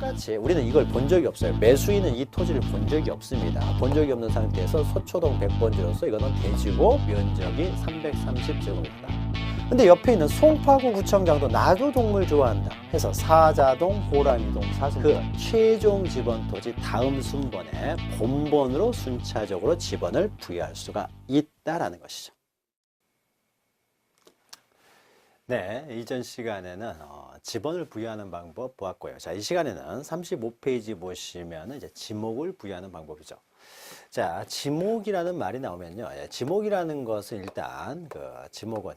똑같이 우리는 이걸 본 적이 없어요. 매수인은 이 토지를 본 적이 없습니다. 본 적이 없는 상태에서 서초동 100번지로서 이거는 대지고 면적이 330제곱입니다. 근데 옆에 있는 송파구 구청장도 나도 동물 좋아한다 해서 사자동, 호랑이동, 사슴동 그 최종 지번 토지 다음 순번에 본번으로 순차적으로 지번을 부여할 수가 있다라는 것이죠. 네, 이전 시간에는 지번을 부여하는 방법 보았고요. 자, 이 시간에는 35페이지 보시면 이제 지목을 부여하는 방법이죠. 자, 지목이라는 말이 나오면요. 지목이라는 것은 일단 지목은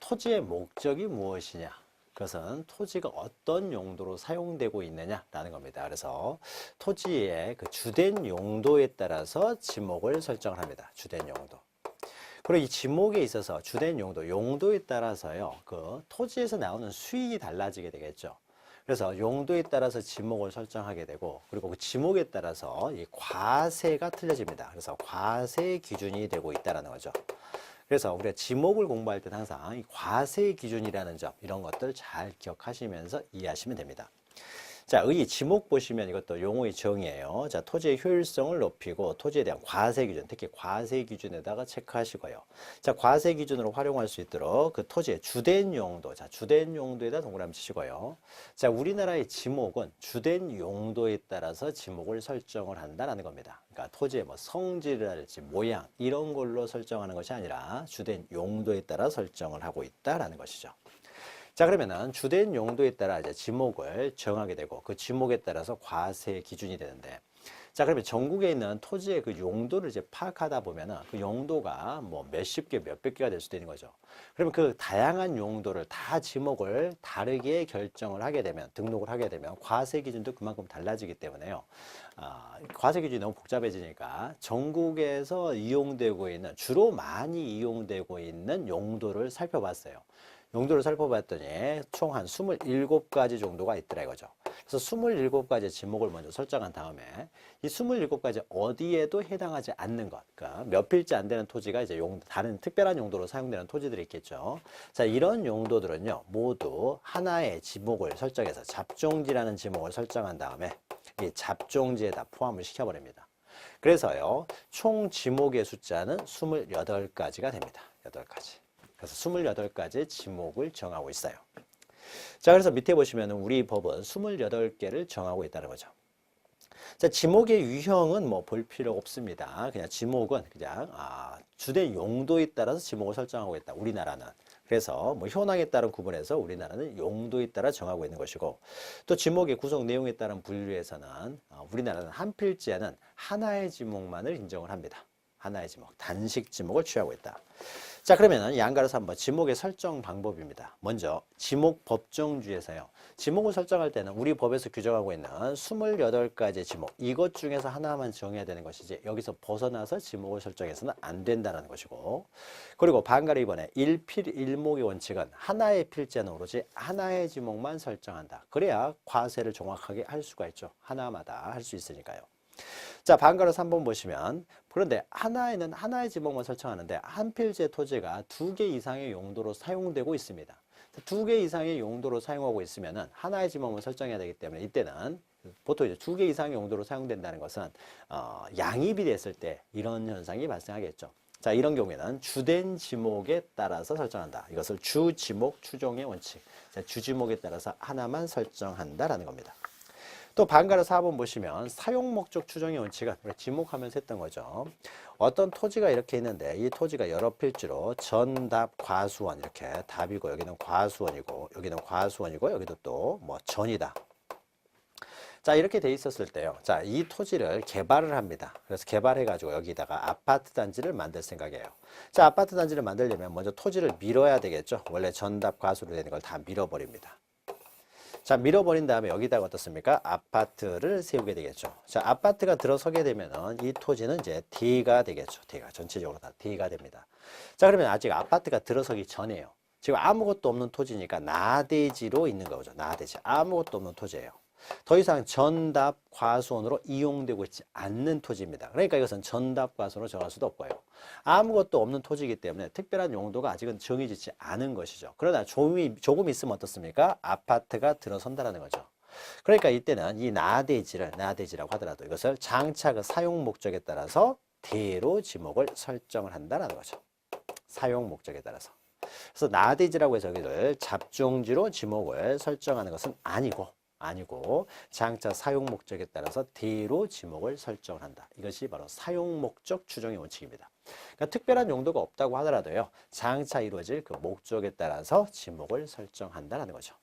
토지의 목적이 무엇이냐. 그것은 토지가 어떤 용도로 사용되고 있느냐라는 겁니다. 그래서 토지의 그 주된 용도에 따라서 지목을 설정을 합니다. 주된 용도. 그리고 이 지목에 있어서 주된 용도에 따라서요, 그 토지에서 나오는 수익이 달라지게 되겠죠. 그래서 용도에 따라서 지목을 설정하게 되고, 그리고 그 지목에 따라서 이 과세가 틀려집니다. 그래서 과세 기준이 되고 있다는 거죠. 그래서 우리가 지목을 공부할 때 항상 이 과세 기준이라는 점, 이런 것들 잘 기억하시면서 이해하시면 됩니다. 자, 이 지목 보시면 이것도 용어의 정의예요. 자, 토지의 효율성을 높이고 토지에 대한 과세 기준, 특히 과세 기준에다가 체크하시고요. 자, 과세 기준으로 활용할 수 있도록 그 토지의 주된 용도, 자, 주된 용도에다 동그라미 치시고요. 자, 우리나라의 지목은 주된 용도에 따라서 지목을 설정을 한다는 겁니다. 그러니까 토지의 뭐 성질이랄지 모양 이런 걸로 설정하는 것이 아니라 주된 용도에 따라 설정을 하고 있다라는 것이죠. 자, 그러면은 주된 용도에 따라 이제 지목을 정하게 되고 그 지목에 따라서 과세 기준이 되는데, 자, 그러면 전국에 있는 토지의 그 용도를 이제 파악하다 보면은 그 용도가 뭐 몇십 개, 몇백 개가 될 수도 있는 거죠. 그러면 그 다양한 용도를 다 지목을 다르게 결정을 하게 되면, 등록을 하게 되면 과세 기준도 그만큼 달라지기 때문에요. 과세 기준이 너무 복잡해지니까 전국에서 이용되고 있는, 주로 많이 이용되고 있는 용도를 살펴봤어요. 용도를 살펴봤더니 총 한 27가지 정도가 있더라 이거죠. 그래서 27가지 지목을 먼저 설정한 다음에 이 27가지 어디에도 해당하지 않는 것, 그러니까 몇 필지 안 되는 토지가 이제 다른 특별한 용도로 사용되는 토지들이 있겠죠. 자, 이런 용도들은요, 모두 하나의 지목을 설정해서 잡종지라는 지목을 설정한 다음에 이 잡종지에다 포함을 시켜버립니다. 그래서요, 총 지목의 숫자는 28가지가 됩니다. 8가지. 그래서 28가지 지목을 정하고 있어요. 자, 그래서 밑에 보시면 우리 법은 28개를 정하고 있다는 거죠. 자, 지목의 유형은 뭐 볼 필요 없습니다. 그냥 지목은 그냥 주된 용도에 따라서 지목을 설정하고 있다. 우리나라는. 그래서 뭐 현황에 따른 구분해서 우리나라는 용도에 따라 정하고 있는 것이고, 또 지목의 구성 내용에 따른 분류에서는 우리나라는 한 필지에는 하나의 지목만을 인정을 합니다. 하나의 지목, 단식 지목을 취하고 있다. 자, 그러면은 양가로서 한번 지목의 설정 방법입니다. 먼저 지목 법정주에서요. 지목을 설정할 때는 우리 법에서 규정하고 있는 28가지 지목, 이것 중에서 하나만 정해야 되는 것이지 여기서 벗어나서 지목을 설정해서는 안 된다는 것이고, 그리고 반가로 이번에 1필 1목의 원칙은 하나의 필지에는 오로지 하나의 지목만 설정한다. 그래야 과세를 정확하게 할 수가 있죠. 하나마다 할 수 있으니까요. 자, 반가로 3번 보시면, 그런데 하나에는 하나의 지목만 설정하는데 한 필지의 토지가 2개 이상의 용도로 사용되고 있습니다. 2개 이상의 용도로 사용하고 있으면은 하나의 지목만 설정해야 되기 때문에 이때는 보통 이제 2개 이상의 용도로 사용된다는 것은 양입이 됐을 때 이런 현상이 발생하겠죠. 자, 이런 경우에는 주된 지목에 따라서 설정한다. 이것을 주지목 추종의 원칙. 자, 주지목에 따라서 하나만 설정한다라는 겁니다. 또 반가로 4번 보시면 사용 목적 추정의 원칙은 지목하면서 했던 거죠. 어떤 토지가 이렇게 있는데 이 토지가 여러 필지로 전, 답, 과수원 이렇게 답이고 여기는 과수원이고 여기는 과수원이고 여기도 또 뭐 전이다. 자, 이렇게 돼 있었을 때요. 자, 이 토지를 개발을 합니다. 그래서 개발해가지고 여기다가 아파트 단지를 만들 생각이에요. 자, 아파트 단지를 만들려면 먼저 토지를 밀어야 되겠죠. 원래 전답 과수로 되는 걸 다 밀어버립니다. 자, 밀어버린 다음에 여기다가 어떻습니까? 아파트를 세우게 되겠죠. 자, 아파트가 들어서게 되면은 이 토지는 이제 D가 되겠죠. D가 전체적으로 다 D가 됩니다. 자, 그러면 아직 아파트가 들어서기 전이에요. 지금 아무것도 없는 토지니까 나대지로 있는 거죠. 나대지. 아무것도 없는 토지예요. 더 이상 전답 과수원으로 이용되고 있지 않는 토지입니다. 그러니까 이것은 전답 과수원으로 정할 수도 없고요. 아무것도 없는 토지이기 때문에 특별한 용도가 아직은 정해지지 않은 것이죠. 그러나 조금 있으면 어떻습니까? 아파트가 들어선다는 거죠. 그러니까 이때는 이 나대지라고 하더라도 이것을 장차 그 사용 목적에 따라서 대로 지목을 설정을 한다라는 거죠. 사용 목적에 따라서. 그래서 나대지라고 해서 여기를 잡종지로 지목을 설정하는 것은 아니고 장차 사용 목적에 따라서 대로 지목을 설정을 한다. 이것이 바로 사용 목적 추정의 원칙입니다. 그러니까 특별한 용도가 없다고 하더라도요. 장차 이루어질 그 목적에 따라서 지목을 설정한다는 거죠.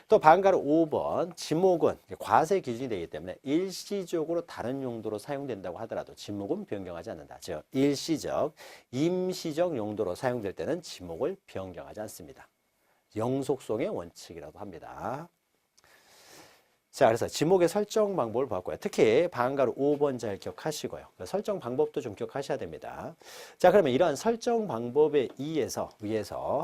또 방가루 5번 지목은 과세 기준이 되기 때문에 일시적으로 다른 용도로 사용된다고 하더라도 지목은 변경하지 않는다. 즉 일시적, 임시적 용도로 사용될 때는 지목을 변경하지 않습니다. 영속성의 원칙이라고 합니다. 자, 그래서 지목의 설정 방법을 봤고요. 특히 방가루 5번 잘 기억하시고요. 설정 방법도 좀 기억하셔야 됩니다. 자, 그러면 이러한 설정 방법에 의해서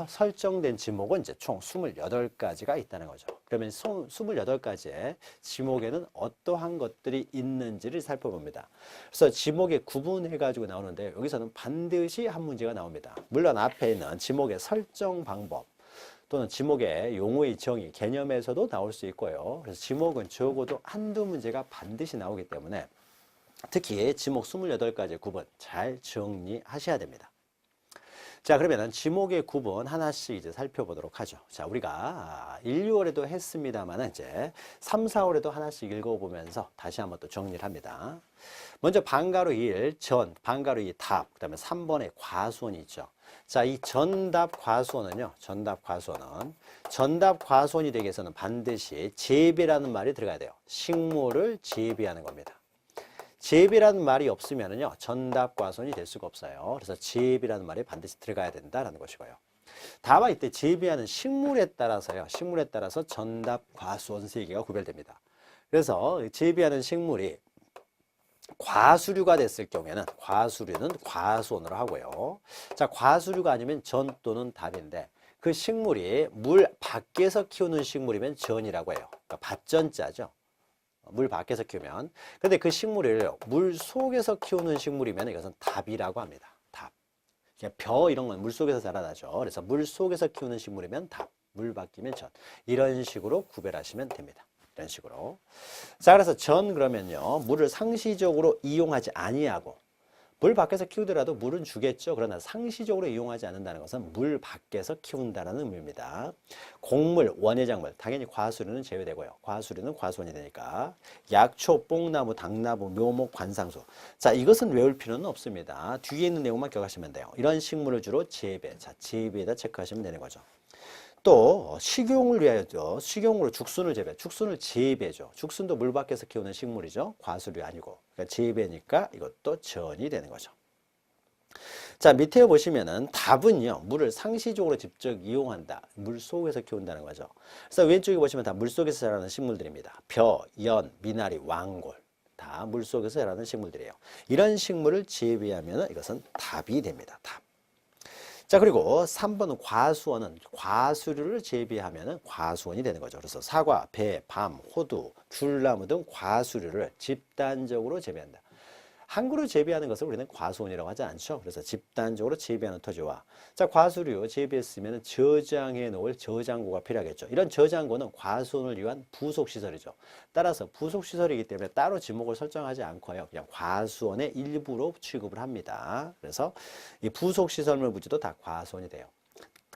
설정된 지목은 이제 총 28가지가 있다는 거죠. 그러면 28가지의 지목에는 어떠한 것들이 있는지를 살펴봅니다. 그래서 지목에 구분해가지고 나오는데 여기서는 반드시 한 문제가 나옵니다. 물론 앞에 있는 지목의 설정 방법, 또는 지목의 용어의 정의, 개념에서도 나올 수 있고요. 그래서 지목은 적어도 한두 문제가 반드시 나오기 때문에 특히 지목 28가지 구분 잘 정리하셔야 됩니다. 자, 그러면은 지목의 구분 하나씩 이제 살펴보도록 하죠. 자, 우리가 1, 2월에도 했습니다만 이제 3, 4월에도 하나씩 읽어보면서 다시 한번 또 정리를 합니다. 먼저 방가루 1, 방가루 2, 답, 그 다음에 3번에 과수원이 있죠. 자, 이 전답 과수원은요, 전답 과수원이 되기 위해서는 반드시 재배라는 말이 들어가야 돼요. 식물을 재배하는 겁니다. 재배라는 말이 없으면은요, 전답 과수원이 될 수가 없어요. 그래서 재배라는 말이 반드시 들어가야 된다라는 것이고요. 다만 이때 재배하는 식물에 따라서 전답 과수원 세 개가 구별됩니다. 그래서 재배하는 식물이 과수류가 됐을 경우에는 과수류는 과수원으로 하고요. 자, 과수류가 아니면 전 또는 답인데 그 식물이 물 밖에서 키우는 식물이면 전이라고 해요. 그러니까 밭전자죠. 물 밖에서 키우면. 근데 그 식물을 물 속에서 키우는 식물이면 이것은 답이라고 합니다. 답. 그냥 벼 이런 건 물 속에서 자라나죠. 그래서 물 속에서 키우는 식물이면 답, 물 밖이면 전. 이런 식으로 구별하시면 됩니다. 이런 식으로. 자, 그래서 그러면요. 물을 상시적으로 이용하지 아니하고 물 밖에서 키우더라도 물은 주겠죠. 그러나 상시적으로 이용하지 않는다는 것은 물 밖에서 키운다는 의미입니다. 곡물, 원예작물, 당연히 과수류는 제외되고요. 과수류는 과수원이 되니까 약초, 뽕나무, 당나무, 묘목, 관상수. 자, 이것은 외울 필요는 없습니다. 뒤에 있는 내용만 기억하시면 돼요. 이런 식물을 주로 재배. 자, 재배에다 체크하시면 되는 거죠. 또 식용을 위하여죠. 식용으로 죽순을 재배죠. 죽순도 물 밖에서 키우는 식물이죠. 과수류 아니고. 그러니까 재배니까 이것도 전이 되는 거죠. 자, 밑에 보시면은 답은요. 물을 상시적으로 직접 이용한다. 물 속에서 키운다는 거죠. 그래서 왼쪽에 보시면 다 물 속에서 자라는 식물들입니다. 벼, 연, 미나리, 왕골. 다 물 속에서 자라는 식물들이에요. 이런 식물을 재배하면 이것은 답이 됩니다. 답. 자, 그리고 3번은 과수원은 과수류를 재배하면 과수원이 되는 거죠. 그래서 사과, 배, 밤, 호두, 귤나무 등 과수류를 집단적으로 재배한다. 한 그루 재배하는 것을 우리는 과수원이라고 하지 않죠. 그래서 집단적으로 재배하는 토지와 자, 과수류 재배했으면 저장해 놓을 저장고가 필요하겠죠. 이런 저장고는 과수원을 위한 부속시설이죠. 따라서 부속시설이기 때문에 따로 지목을 설정하지 않고요. 그냥 과수원의 일부로 취급을 합니다. 그래서 이 부속시설물 부지도 다 과수원이 돼요.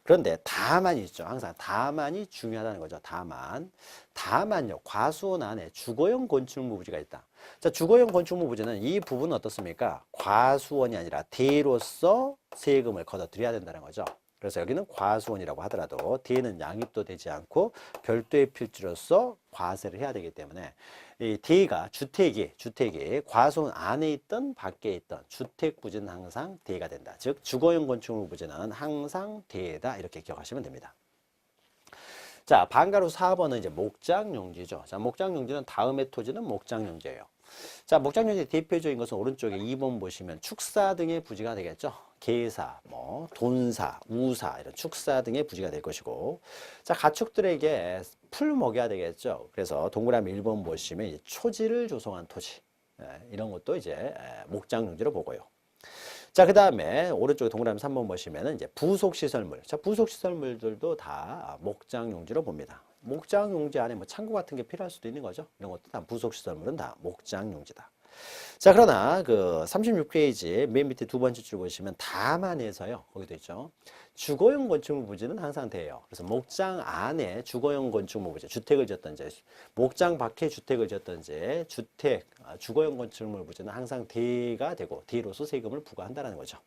그런데 다만이 있죠. 항상 다만이 중요하다는 거죠. 다만요. 과수원 안에 주거용 건축물 부지가 있다. 자, 주거용 건축물 부지는 이 부분은 어떻습니까? 과수원이 아니라 대로서 세금을 걷어들여야 된다는 거죠. 그래서 여기는 과수원이라고 하더라도 대는 양입도 되지 않고 별도의 필지로서 과세를 해야 되기 때문에 이 대가 주택이 과수원 안에 있던 밖에 있던 주택 부지는 항상 대가 된다. 즉 주거용 건축물 부지는 항상 대다 이렇게 기억하시면 됩니다. 자, 방가루 4번은 이제 목장용지죠. 자, 목장용지는 다음의 토지는 목장용지예요. 자, 목장용지의 대표적인 것은 오른쪽에 2번 보시면 축사 등의 부지가 되겠죠. 계사, 돈사, 우사 이런 축사 등의 부지가 될 것이고, 자, 가축들에게 풀 먹여야 되겠죠. 그래서 동그라미 1번 보시면 이제 초지를 조성한 토지, 이런 것도 이제 목장용지로 보고요. 자, 그 다음에 오른쪽에 동그라미 3번 보시면은 이제 부속시설물. 자, 부속시설물들도 다 목장용지로 봅니다. 목장 용지 안에 뭐 창고 같은 게 필요할 수도 있는 거죠. 이런 것도 다 부속 시설물은 다 목장 용지다. 자, 그러나 그 36페이지 맨 밑에 두 번째 줄 보시면 다만에서요. 거기도 있죠. 주거용 건축물 부지는 항상 돼요. 그래서 목장 안에 주거용 건축물 부지, 주택을 지었던지, 목장 밖에 주택을 지었던지, 주거용 건축물 부지는 항상 대가 되고, 대로서 세금을 부과한다는 거죠.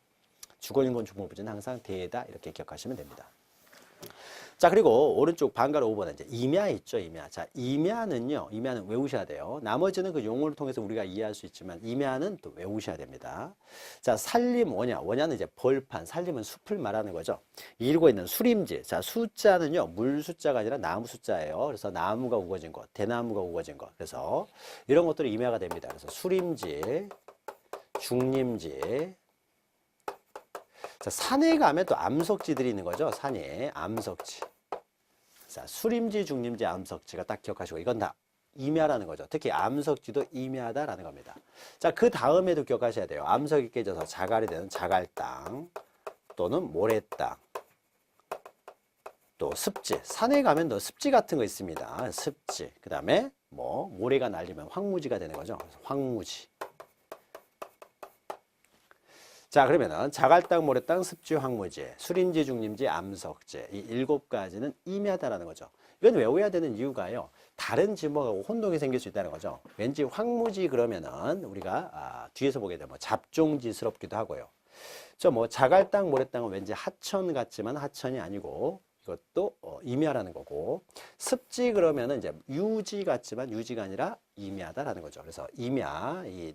주거용 건축물 부지는 항상 대다 이렇게 기억하시면 됩니다. 자, 그리고 오른쪽 방가로 5번은 이제 임야 있죠, 임야. 자, 임야는요, 임야는 외우셔야 돼요. 나머지는 그 용어를 통해서 우리가 이해할 수 있지만, 임야는 또 외우셔야 됩니다. 자, 산림 원야. 원야는 이제 벌판, 산림은 숲을 말하는 거죠. 이루고 있는 수림지. 자, 숫자는요, 물 숫자가 아니라 나무 숫자예요. 그래서 나무가 우거진 것, 대나무가 우거진 것. 그래서 이런 것들이 임야가 됩니다. 그래서 수림지, 중림지. 자, 산에 가면 또 암석지들이 있는 거죠. 산에 암석지. 자, 수림지, 중림지, 암석지가 딱 기억하시고 이건 다 임야라는 거죠. 특히 암석지도 임야다라는 겁니다. 자, 그 다음에도 기억하셔야 돼요. 암석이 깨져서 자갈이 되는 자갈땅 또는 모래땅 또 습지. 산에 가면 또 습지 같은 거 있습니다. 습지. 그 다음에 뭐 모래가 날리면 황무지가 되는 거죠. 그래서 황무지. 자, 그러면은 자갈땅, 모래땅, 습지, 황무지, 수림지, 중림지, 암석지 이 7가지는 임야다라는 거죠. 이건 외워야 되는 이유가요. 다른 지목하고 혼동이 생길 수 있다는 거죠. 왠지 황무지 그러면은 우리가 뒤에서 보게 되면 잡종지스럽기도 하고요. 저 뭐 자갈땅, 모래땅은 왠지 하천 같지만 하천이 아니고 이것도 임야라는 거고, 습지 그러면은 이제 유지 같지만 유지가 아니라 임야다라는 거죠. 그래서 임야 이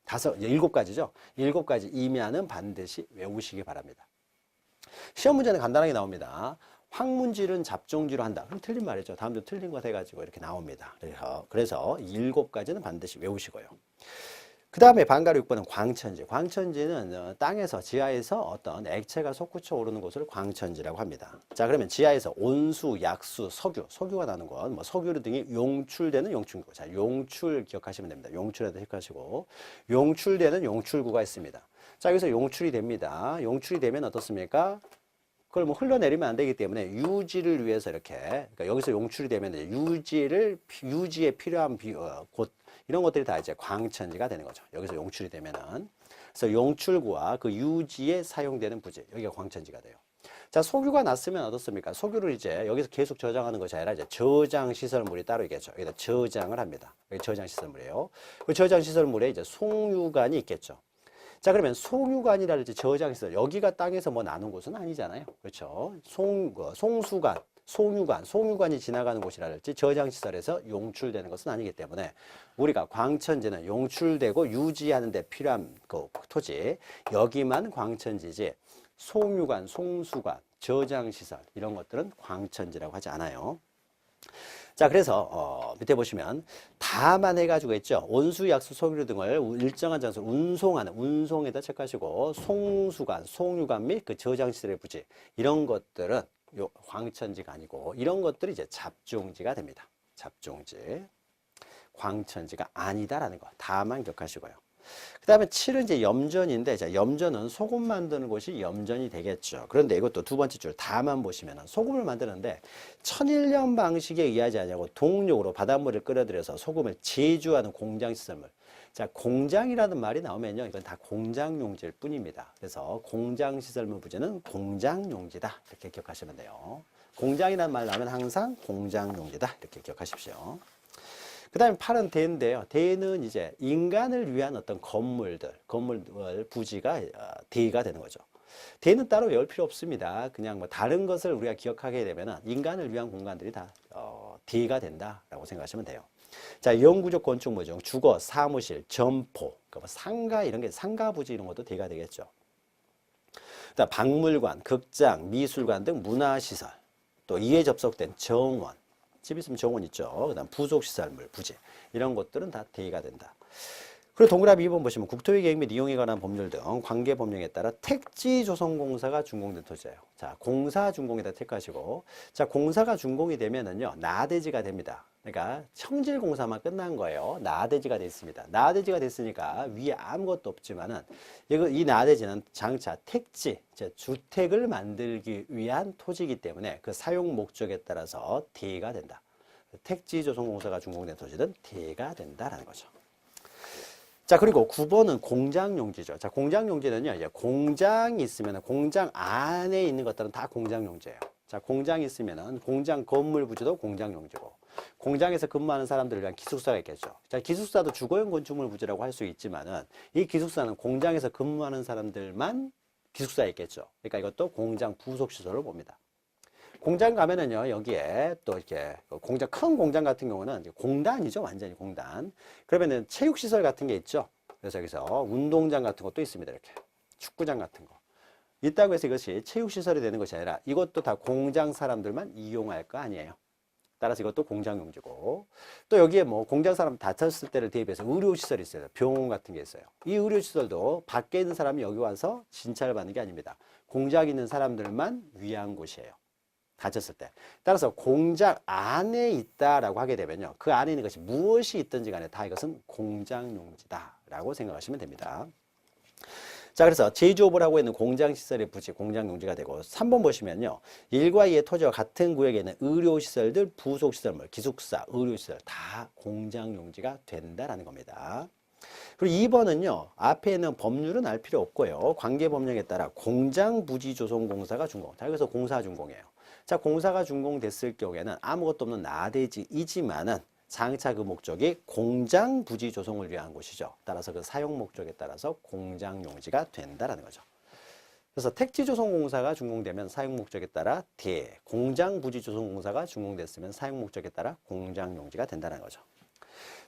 7가지죠. 7가지 임야는 반드시 외우시기 바랍니다. 시험 문제는 간단하게 나옵니다. 황문지는 잡종지로 한다. 그럼 틀린 말이죠. 다음도 틀린 것 해가지고 이렇게 나옵니다. 그래서 7가지는 반드시 외우시고요. 그 다음에 방가루 6번은 광천지. 광천지는 땅에서, 지하에서 어떤 액체가 솟구쳐 오르는 곳을 광천지라고 합니다. 자, 그러면 지하에서 온수, 약수, 석유가 나는 것, 뭐 석유 등이 용출되는 용출구. 자, 용출 기억하시면 됩니다. 용출에도 기억하시고, 용출되는 용출구가 있습니다. 자, 여기서 용출이 됩니다. 용출이 되면 어떻습니까? 그걸 뭐 흘러내리면 안 되기 때문에 유지를 위해서 이렇게, 그러니까 여기서 용출이 되면 유지에 필요한 곳, 이런 것들이 다 이제 광천지가 되는 거죠. 여기서 용출이 되면은. 그래서 용출구와 그 유지에 사용되는 부지, 여기가 광천지가 돼요. 자, 석유가 났으면 어떻습니까? 석유를 이제 여기서 계속 저장하는 것이 아니라 이제 저장 시설물이 따로 있겠죠. 여기다 저장을 합니다. 여기 저장 시설물이에요. 그 저장 시설물에 이제 송유관이 있겠죠. 자, 그러면 송유관이라든지 저장시설, 여기가 땅에서 뭐 나눈 곳은 아니잖아요. 그렇죠. 송수관, 송유관이 지나가는 곳이라든지 저장시설에서 용출되는 것은 아니기 때문에 우리가 광천지는 용출되고 유지하는 데 필요한 그 토지, 여기만 광천지지 송유관, 송수관, 저장시설 이런 것들은 광천지라고 하지 않아요. 자, 그래서 밑에 보시면 다만 해가지고 있죠. 온수, 약수, 석유 등을 일정한 장소로 운송에다 체크하시고, 송수관, 송유관 및 그 저장시설의 부지 이런 것들은 요 광천지가 아니고 이런 것들이 이제 잡종지가 됩니다. 잡종지. 광천지가 아니다라는 거 다만 기억하시고요. 그 다음에 7은 이제 염전인데, 자, 염전은 소금 만드는 곳이 염전이 되겠죠. 그런데 이것도 두 번째 줄 다만 보시면 소금을 만드는데 천일염 방식에 의하지 않냐고 동력으로 바닷물을 끓여들여서 소금을 제조하는 공장시설물. 자, 공장이라는 말이 나오면요, 이건 다 공장용지일 뿐입니다. 그래서 공장시설물 부지는 공장용지다 이렇게 기억하시면 돼요. 공장이라는 말 나오면 항상 공장용지다 이렇게 기억하십시오. 그 다음에 8은 대인데요. 대는 이제 인간을 위한 어떤 건물 부지가 대가 되는 거죠. 대는 따로 외울 필요 없습니다. 그냥 뭐 다른 것을 우리가 기억하게 되면 인간을 위한 공간들이 다 대가 된다라고 생각하시면 돼요. 자, 영구적 건축물 중 주거, 사무실, 점포, 그러니까 뭐 상가 이런 게 상가 부지 이런 것도 대가 되겠죠. 그다음 박물관, 극장, 미술관 등 문화시설, 또 이에 접속된 정원. 집 있으면 정원 있죠. 그 다음 부속시설물, 부지. 이런 것들은 다 대의가 된다. 그리고 동그라미 2번 보시면 국토의 계획 및 이용에 관한 법률 등 관계 법령에 따라 택지조성공사가 준공된 토지예요. 자, 공사 준공에다 택하시고, 자, 공사가 준공이 되면은요, 나대지가 됩니다. 그러니까 청질공사만 끝난 거예요. 나대지가 됐습니다. 나대지가 됐으니까 위에 아무것도 없지만은 이 나대지는 장차 택지, 주택을 만들기 위한 토지이기 때문에 그 사용 목적에 따라서 대가 된다. 택지조성공사가 준공된 토지는 대가 된다라는 거죠. 자, 그리고 9번은 공장용지죠. 자, 공장용지는요, 이제 공장이 있으면 공장 안에 있는 것들은 다 공장용지예요. 자, 공장이 있으면은 공장 건물 부지도 공장용지고, 공장에서 근무하는 사람들을 위한 기숙사가 있겠죠. 자, 기숙사도 주거용 건축물 부지라고 할 수 있지만은 이 기숙사는 공장에서 근무하는 사람들만 기숙사에 있겠죠. 그러니까 이것도 공장 부속 시설을 봅니다. 공장 가면은요, 여기에 또 이렇게 공장, 큰 공장 같은 경우는 이제 공단이죠. 완전히 공단. 그러면은 체육시설 같은 게 있죠. 그래서 여기서 운동장 같은 것도 있습니다. 이렇게. 축구장 같은 거. 있다고 해서 이것이 체육시설이 되는 것이 아니라 이것도 다 공장 사람들만 이용할 거 아니에요. 따라서 이것도 공장용지고, 또 여기에 뭐 공장 사람 다쳤을 때를 대비해서 의료시설이 있어요. 병원 같은 게 있어요. 이 의료시설도 밖에 있는 사람이 여기 와서 진찰을 받는 게 아닙니다. 공장에 있는 사람들만 위한 곳이에요. 다쳤을 때. 따라서 공장 안에 있다라고 하게 되면요, 그 안에 있는 것이 무엇이 있든지 간에 다 이것은 공장용지다라고 생각하시면 됩니다. 자, 그래서 제조업을 하고 있는 공장시설의 부지, 공장용지가 되고, 3번 보시면요, 1과 2의 토지와 같은 구역에 있는 의료시설들, 부속시설물, 기숙사, 의료시설 다 공장용지가 된다라는 겁니다. 그리고 2번은요, 앞에 있는 법률은 알 필요 없고요, 관계법령에 따라 공장부지조성공사가 준공. 자, 여기서 공사 준공이에요. 자, 공사가 준공됐을 경우에는 아무것도 없는 나대지이지만은 장차 그 목적이 공장 부지 조성을 위한 곳이죠. 따라서 그 사용 목적에 따라서 공장용지가 된다라는 거죠. 그래서 택지조성공사가 준공되면 사용 목적에 따라 대, 공장 부지 조성공사가 준공됐으면 사용 목적에 따라 공장용지가 된다는 거죠.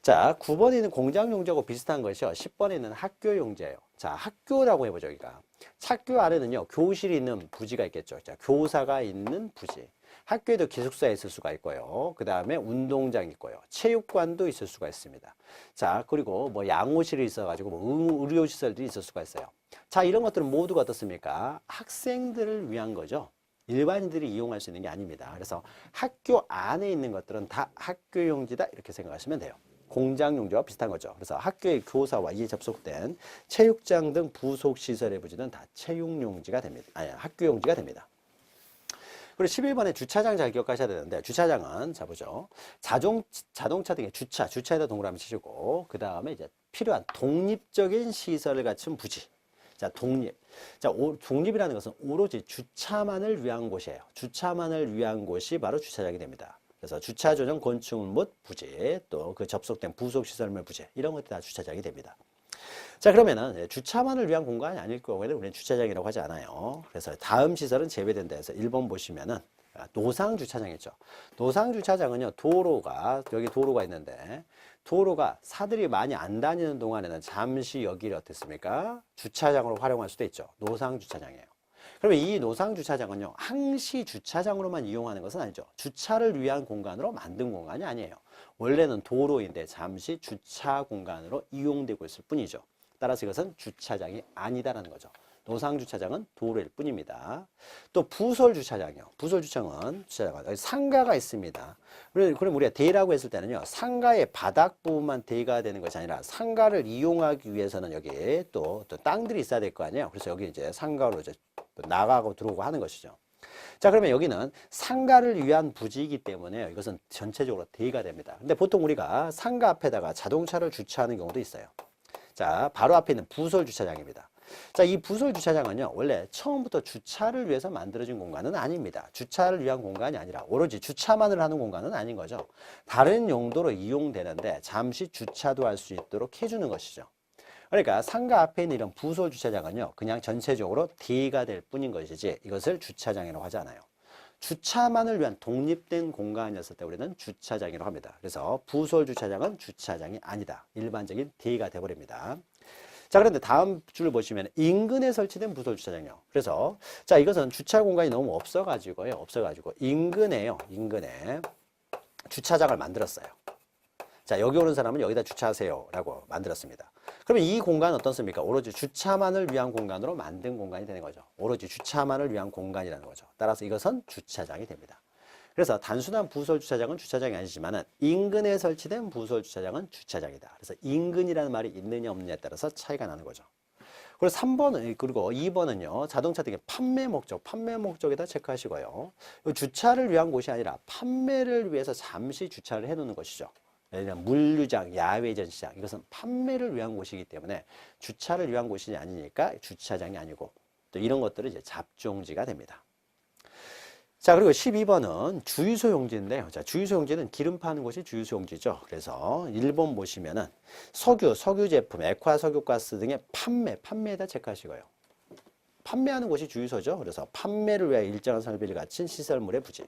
자, 9번에 있는 공장용지하고 비슷한 것이요, 10번에 있는 학교용지예요. 자, 학교라고 해보죠. 여기가 학교 안에는요, 교실이 있는 부지가 있겠죠. 자, 교사가 있는 부지. 학교에도 기숙사에 있을 수가 있고요. 그 다음에 운동장이 있고요. 체육관도 있을 수가 있습니다. 자, 그리고 뭐 양호실이 있어가지고 뭐 의료시설들이 있을 수가 있어요. 자, 이런 것들은 모두가 어떻습니까? 학생들을 위한 거죠. 일반인들이 이용할 수 있는 게 아닙니다. 그래서 학교 안에 있는 것들은 다 학교용지다 이렇게 생각하시면 돼요. 공장용지와 비슷한 거죠. 그래서 학교의 교사와 이에 접속된 체육장 등 부속시설의 부지는 다 체육용지가 됩니다. 아니, 학교용지가 됩니다. 그리고 11번에 주차장 잘 기억하셔야 되는데, 주차장은, 자, 보죠. 자동차 등의 주차에다 동그라미 치시고, 그 다음에 이제 필요한 독립적인 시설을 갖춘 부지. 자, 독립. 자, 독립이라는 것은 오로지 주차만을 위한 곳이에요. 주차만을 위한 곳이 바로 주차장이 됩니다. 그래서 주차 전용 건축물 및 부지, 또 그 접속된 부속시설물 부지, 이런 것들이 다 주차장이 됩니다. 자, 그러면은 주차만을 위한 공간이 아닐 경우에는 우리는 주차장이라고 하지 않아요. 그래서 다음 시설은 제외된다 해서 1번 보시면은 노상주차장이죠. 노상주차장은요, 여기 도로가 있는데, 도로가 사들이 많이 안 다니는 동안에는 잠시 여기를 어떻습니까? 주차장으로 활용할 수도 있죠. 노상주차장이에요. 그러면 이 노상주차장은요, 항시 주차장으로만 이용하는 것은 아니죠. 주차를 위한 공간으로 만든 공간이 아니에요. 원래는 도로인데 잠시 주차 공간으로 이용되고 있을 뿐이죠. 따라서 이것은 주차장이 아니다라는 거죠. 노상주차장은 도로일 뿐입니다. 또 부설주차장이요. 부설주차장은 상가가 있습니다. 그럼 우리가 대라고 했을 때는요, 상가의 바닥 부분만 대가 되는 것이 아니라 상가를 이용하기 위해서는 여기 또 땅들이 있어야 될 거 아니에요. 그래서 여기 이제 상가로 이제 나가고 들어오고 하는 것이죠. 자, 그러면 여기는 상가를 위한 부지이기 때문에 이것은 전체적으로 대가 됩니다. 근데 보통 우리가 상가 앞에다가 자동차를 주차하는 경우도 있어요. 자, 바로 앞에 있는 부설주차장입니다. 자, 이 부설주차장은요, 원래 처음부터 주차를 위해서 만들어진 공간은 아닙니다. 주차를 위한 공간이 아니라 오로지 주차만을 하는 공간은 아닌 거죠. 다른 용도로 이용되는데 잠시 주차도 할 수 있도록 해주는 것이죠. 그러니까 상가 앞에 있는 이런 부설주차장은요, 그냥 전체적으로 대가 될 뿐인 것이지 이것을 주차장이라고 하지 않아요. 주차만을 위한 독립된 공간이었을 때 우리는 주차장이라고 합니다. 그래서 부설주차장은 주차장이 아니다. 일반적인 대가 돼버립니다. 자, 그런데 다음 줄 보시면 인근에 설치된 부설주차장이요. 그래서 자, 이것은 주차 공간이 너무 없어가지고 인근에 주차장을 만들었어요. 자, 여기 오는 사람은 여기다 주차하세요 라고 만들었습니다. 그러면 이 공간은 어떻습니까? 오로지 주차만을 위한 공간으로 만든 공간이 되는 거죠. 오로지 주차만을 위한 공간이라는 거죠. 따라서 이것은 주차장이 됩니다. 그래서 단순한 부설 주차장은 주차장이 아니지만 인근에 설치된 부설 주차장은 주차장이다. 그래서 인근이라는 말이 있느냐 없느냐에 따라서 차이가 나는 거죠. 그리고 3번은, 그리고 2번은요, 자동차 등의 판매 목적에다 체크하시고요. 주차를 위한 곳이 아니라 판매를 위해서 잠시 주차를 해 놓는 것이죠. 예를 들면 물류장, 야외 전시장, 이것은 판매를 위한 곳이기 때문에 주차를 위한 곳이 아니니까 주차장이 아니고 또 이런 것들은 이제 잡종지가 됩니다. 자, 그리고 12번은 주유소 용지인데요. 자, 주유소 용지는 기름 파는 곳이 주유소 용지죠. 그래서 1번 보시면은 석유 제품, 액화 석유가스 등의 판매에다 체크하시고요. 판매하는 곳이 주유소죠. 그래서 판매를 위해 일정한 설비를 갖춘 시설물의 부지.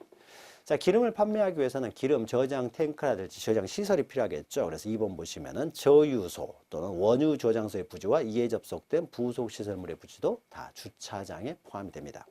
자, 기름을 판매하기 위해서는 기름 저장 탱크라든지 저장 시설이 필요하겠죠. 그래서 2번 보시면은 저유소 또는 원유 저장소의 부지와 이에 접속된 부속 시설물의 부지도 다 주차장에 포함이 됩니다.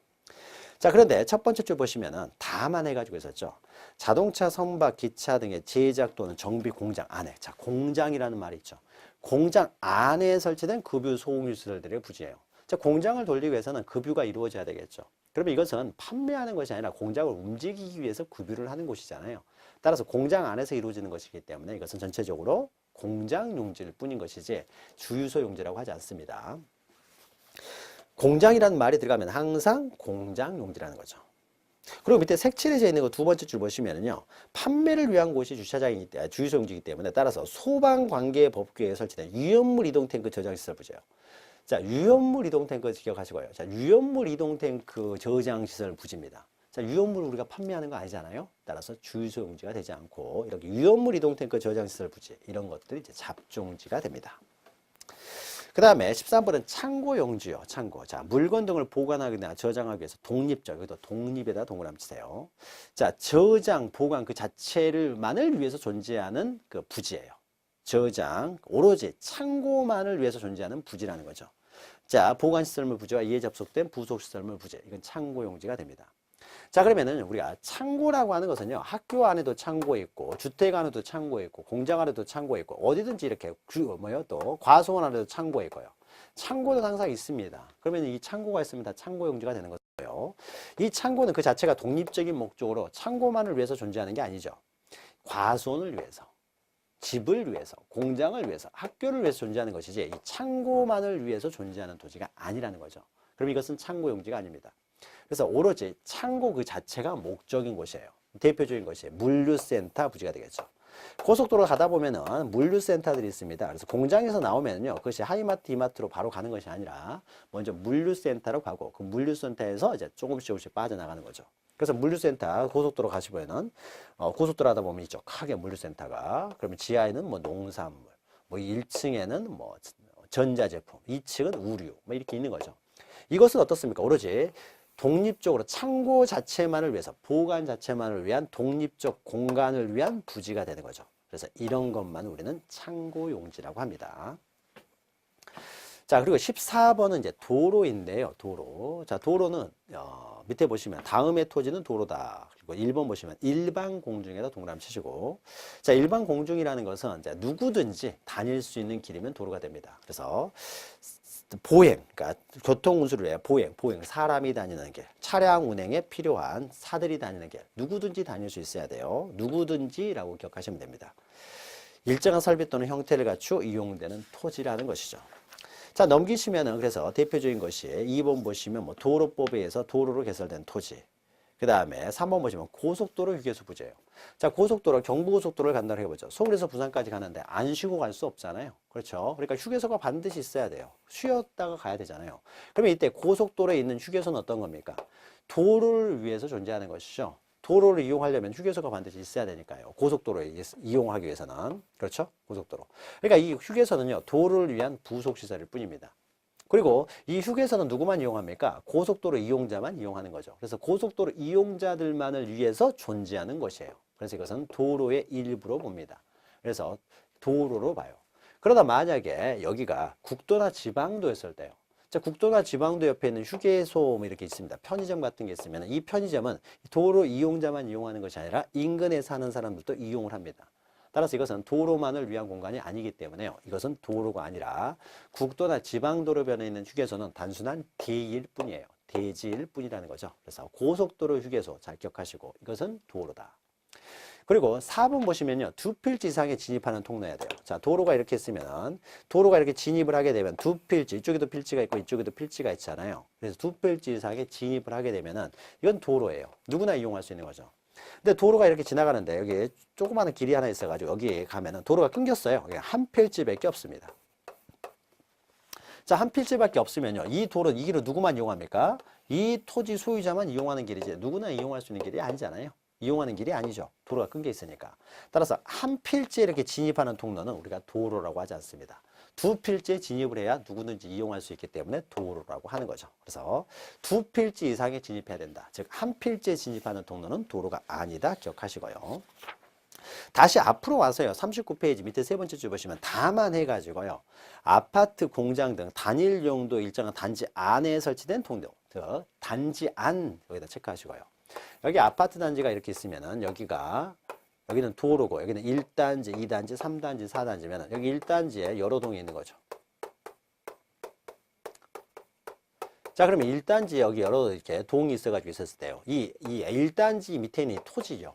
자, 그런데 첫 번째 줄 보시면은 다만 해가지고 있었죠. 자동차 선박, 기차 등의 제작 또는 정비 공장 안에. 자, 공장이라는 말이 있죠. 공장 안에 설치된 급유 소음시설들의 부지예요. 자, 공장을 돌리기 위해서는 급유가 이루어져야 되겠죠. 그러면 이것은 판매하는 것이 아니라 공장을 움직이기 위해서 급유를 하는 곳이잖아요. 따라서 공장 안에서 이루어지는 것이기 때문에 이것은 전체적으로 공장 용지일 뿐인 것이지 주유소 용지라고 하지 않습니다. 공장이라는 말이 들어가면 항상 공장 용지라는 거죠. 그리고 밑에 색칠해져 있는 거 두 번째 줄 보시면은요, 판매를 위한 곳이 주차장이기 때문에 주유소 용지이기 때문에 따라서 소방관계법규에 설치된 유연물 이동 탱크 저장 시설 부지예요. 자, 유연물 이동 탱크 기억하시고요. 자, 유연물 이동 탱크 저장 시설 부지입니다. 자, 유연물 우리가 판매하는 거 아니잖아요. 따라서 주유소 용지가 되지 않고 이렇게 유연물 이동 탱크 저장 시설 부지 이런 것들이 이제 잡종지가 됩니다. 그 다음에 13번은 창고 용지요. 창고. 자, 물건 등을 보관하거나 저장하기 위해서 독립적, 여기도 독립에다 동그라미 치세요. 자, 저장, 보관 그 자체를만을 위해서 존재하는 그 부지예요. 저장, 오로지 창고만을 위해서 존재하는 부지라는 거죠. 자, 보관시설물 부지와 이에 접속된 부속시설물 부지. 이건 창고 용지가 됩니다. 자, 그러면은 우리가 창고라고 하는 것은요, 학교 안에도 창고 있고, 주택 안에도 창고 있고, 공장 안에도 창고 있고, 어디든지 이렇게 또 과수원 안에도 창고 있고요. 창고도 항상 있습니다. 그러면 이 창고가 있으면 다 창고 용지가 되는 거고요. 이 창고는 그 자체가 독립적인 목적으로 창고만을 위해서 존재하는 게 아니죠. 과수원을 위해서, 집을 위해서, 공장을 위해서, 학교를 위해서 존재하는 것이지 이 창고만을 위해서 존재하는 도지가 아니라는 거죠. 그럼 이것은 창고 용지가 아닙니다. 그래서 오로지 창고 그 자체가 목적인 곳이에요. 대표적인 것이 물류센터 부지가 되겠죠. 고속도로 가다 보면은 물류센터들이 있습니다. 그래서 공장에서 나오면요, 그것이 하이마트, 이마트로 바로 가는 것이 아니라 먼저 물류센터로 가고 그 물류센터에서 이제 조금씩 빠져나가는 거죠. 그래서 물류센터 고속도로 가시면은 고속도로 하다 보면 있죠. 크게 물류센터가. 그러면 지하에는 뭐 농산물, 뭐 1층에는 뭐 전자제품, 2층은 우류, 뭐 이렇게 있는 거죠. 이것은 어떻습니까? 오로지 독립적으로 창고 자체만을 위해서, 보관 자체만을 위한 독립적 공간을 위한 부지가 되는 거죠. 그래서 이런 것만 우리는 창고 용지라고 합니다. 자, 그리고 14번은 이제 도로인데요. 도로. 자, 도로는 밑에 보시면 다음의 토지는 도로다. 그리고 1번 보시면 일반 공중에다 동그라미 치시고, 자, 일반 공중이라는 것은 이제 누구든지 다닐 수 있는 길이면 도로가 됩니다. 그래서 보행, 그러니까 교통 운수를 위해 보행, 사람이 다니는 길, 차량 운행에 필요한 사들이 다니는 길, 누구든지 다닐 수 있어야 돼요. 누구든지라고 기억하시면 됩니다. 일정한 설비 또는 형태를 갖추어 이용되는 토지라는 것이죠. 자, 넘기시면은 그래서 대표적인 것이 2번 보시면 뭐 도로법에 의해서 도로로 개설된 토지. 그 다음에 3번 보시면 고속도로 휴게소 부지예요. 자, 고속도로, 경부고속도로를 간다고 해보죠. 서울에서 부산까지 가는데 안 쉬고 갈 수 없잖아요. 그렇죠? 그러니까 휴게소가 반드시 있어야 돼요. 쉬었다가 가야 되잖아요. 그러면 이때 고속도로에 있는 휴게소는 어떤 겁니까? 도로를 위해서 존재하는 것이죠. 도로를 이용하려면 휴게소가 반드시 있어야 되니까요. 고속도로를 이용하기 위해서는. 그렇죠? 고속도로. 그러니까 이 휴게소는요, 도로를 위한 부속시설일 뿐입니다. 그리고 이 휴게소는 누구만 이용합니까? 고속도로 이용자만 이용하는 거죠. 그래서 고속도로 이용자들만을 위해서 존재하는 것이에요. 그래서 이것은 도로의 일부로 봅니다. 그래서 도로로 봐요. 그러다 만약에 여기가 국도나 지방도였을 때요. 자, 국도나 지방도 옆에 있는 휴게소 뭐 이렇게 있습니다. 편의점 같은 게 있으면 이 편의점은 도로 이용자만 이용하는 것이 아니라 인근에 사는 사람들도 이용을 합니다. 따라서 이것은 도로만을 위한 공간이 아니기 때문에요. 이것은 도로가 아니라 국도나 지방도로변에 있는 휴게소는 단순한 대일 뿐이에요. 대지일 뿐이라는 거죠. 그래서 고속도로 휴게소 잘 기억하시고 이것은 도로다. 그리고 4번 보시면요. 두 필지 이상에 진입하는 통로여야 돼요. 자, 도로가 이렇게 있으면 도로가 이렇게 진입을 하게 되면 두 필지, 이쪽에도 필지가 있고 이쪽에도 필지가 있잖아요. 그래서 두 필지 이상에 진입을 하게 되면은 이건 도로예요. 누구나 이용할 수 있는 거죠. 근데 도로가 이렇게 지나가는데 여기 조그마한 길이 하나 있어가지고 여기 가면은 도로가 끊겼어요. 여기 한 필지밖에 없습니다. 자, 한 필지밖에 없으면요. 이 도로, 이 길을 누구만 이용합니까? 이 토지 소유자만 이용하는 길이지 누구나 이용할 수 있는 길이 아니잖아요. 이용하는 길이 아니죠. 도로가 끊겨 있으니까. 따라서 한 필지에 이렇게 진입하는 통로는 우리가 도로라고 하지 않습니다. 두 필지에 진입을 해야 누구든지 이용할 수 있기 때문에 도로라고 하는 거죠. 그래서 두 필지 이상에 진입해야 된다. 즉, 한 필지에 진입하는 통로는 도로가 아니다. 기억하시고요. 다시 앞으로 와서요. 39페이지 밑에 세 번째 줄 보시면 다만 해가지고요. 아파트, 공장 등 단일 용도 일정한 단지 안에 설치된 통로. 즉, 단지 안 여기다 체크하시고요. 여기 아파트 단지가 이렇게 있으면은 여기는 도로고 여기는 1단지, 2단지, 3단지, 4단지면 여기 1단지에 여러 동이 있는 거죠. 자, 그러면 1단지에 여기 여러 이렇게 동이 있어가지고 있었을 때요. 이 1단지 밑에 있는 이 토지죠.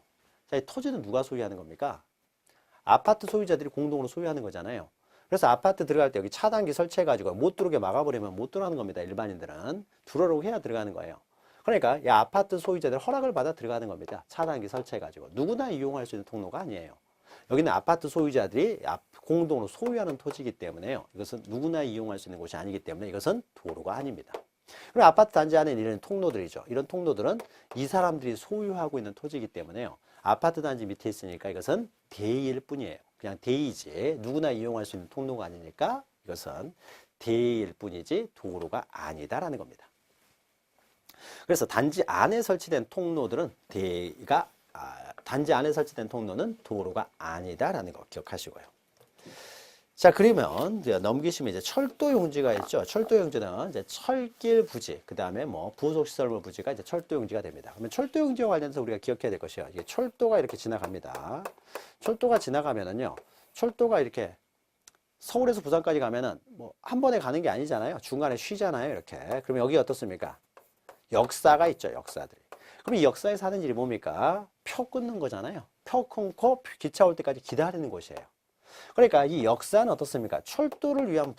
자, 이 토지는 누가 소유하는 겁니까? 아파트 소유자들이 공동으로 소유하는 거잖아요. 그래서 아파트 들어갈 때 여기 차단기 설치해가지고 못 들어오게 막아버리면 못 들어가는 겁니다. 일반인들은. 들어오라고 해야 들어가는 거예요. 그러니까 이 아파트 소유자들 허락을 받아 들어가는 겁니다. 차단기 설치해가지고. 누구나 이용할 수 있는 통로가 아니에요. 여기는 아파트 소유자들이 공동으로 소유하는 토지이기 때문에요. 이것은 누구나 이용할 수 있는 곳이 아니기 때문에 이것은 도로가 아닙니다. 그리고 아파트 단지 안에 이런 통로들이죠. 이런 통로들은 이 사람들이 소유하고 있는 토지이기 때문에요. 아파트 단지 밑에 있으니까 이것은 대의일 뿐이에요. 그냥 대의지. 누구나 이용할 수 있는 통로가 아니니까 이것은 대의일 뿐이지 도로가 아니다라는 겁니다. 그래서 단지 안에 설치된 통로들은 단지 안에 설치된 통로는 도로가 아니다라는 거 기억하시고요. 자, 그러면 이제 넘기시면 이제 철도 용지가 있죠. 철도 용지는 이제 철길 부지, 그 다음에 뭐 부속시설물 부지가 이제 철도 용지가 됩니다. 그러면 철도 용지와 관련해서 우리가 기억해야 될 것이요. 이게 철도가 이렇게 지나갑니다. 철도가 지나가면은요, 철도가 이렇게 서울에서 부산까지 가면은 뭐 한 번에 가는 게 아니잖아요. 중간에 쉬잖아요. 이렇게. 그러면 여기 어떻습니까? 역사가 있죠. 역사들이. 그럼 이 역사에서 하는 일이 뭡니까? 표 끊는 거잖아요. 표 끊고 기차 올 때까지 기다리는 곳이에요. 그러니까 이 역사는 어떻습니까? 철도를 위한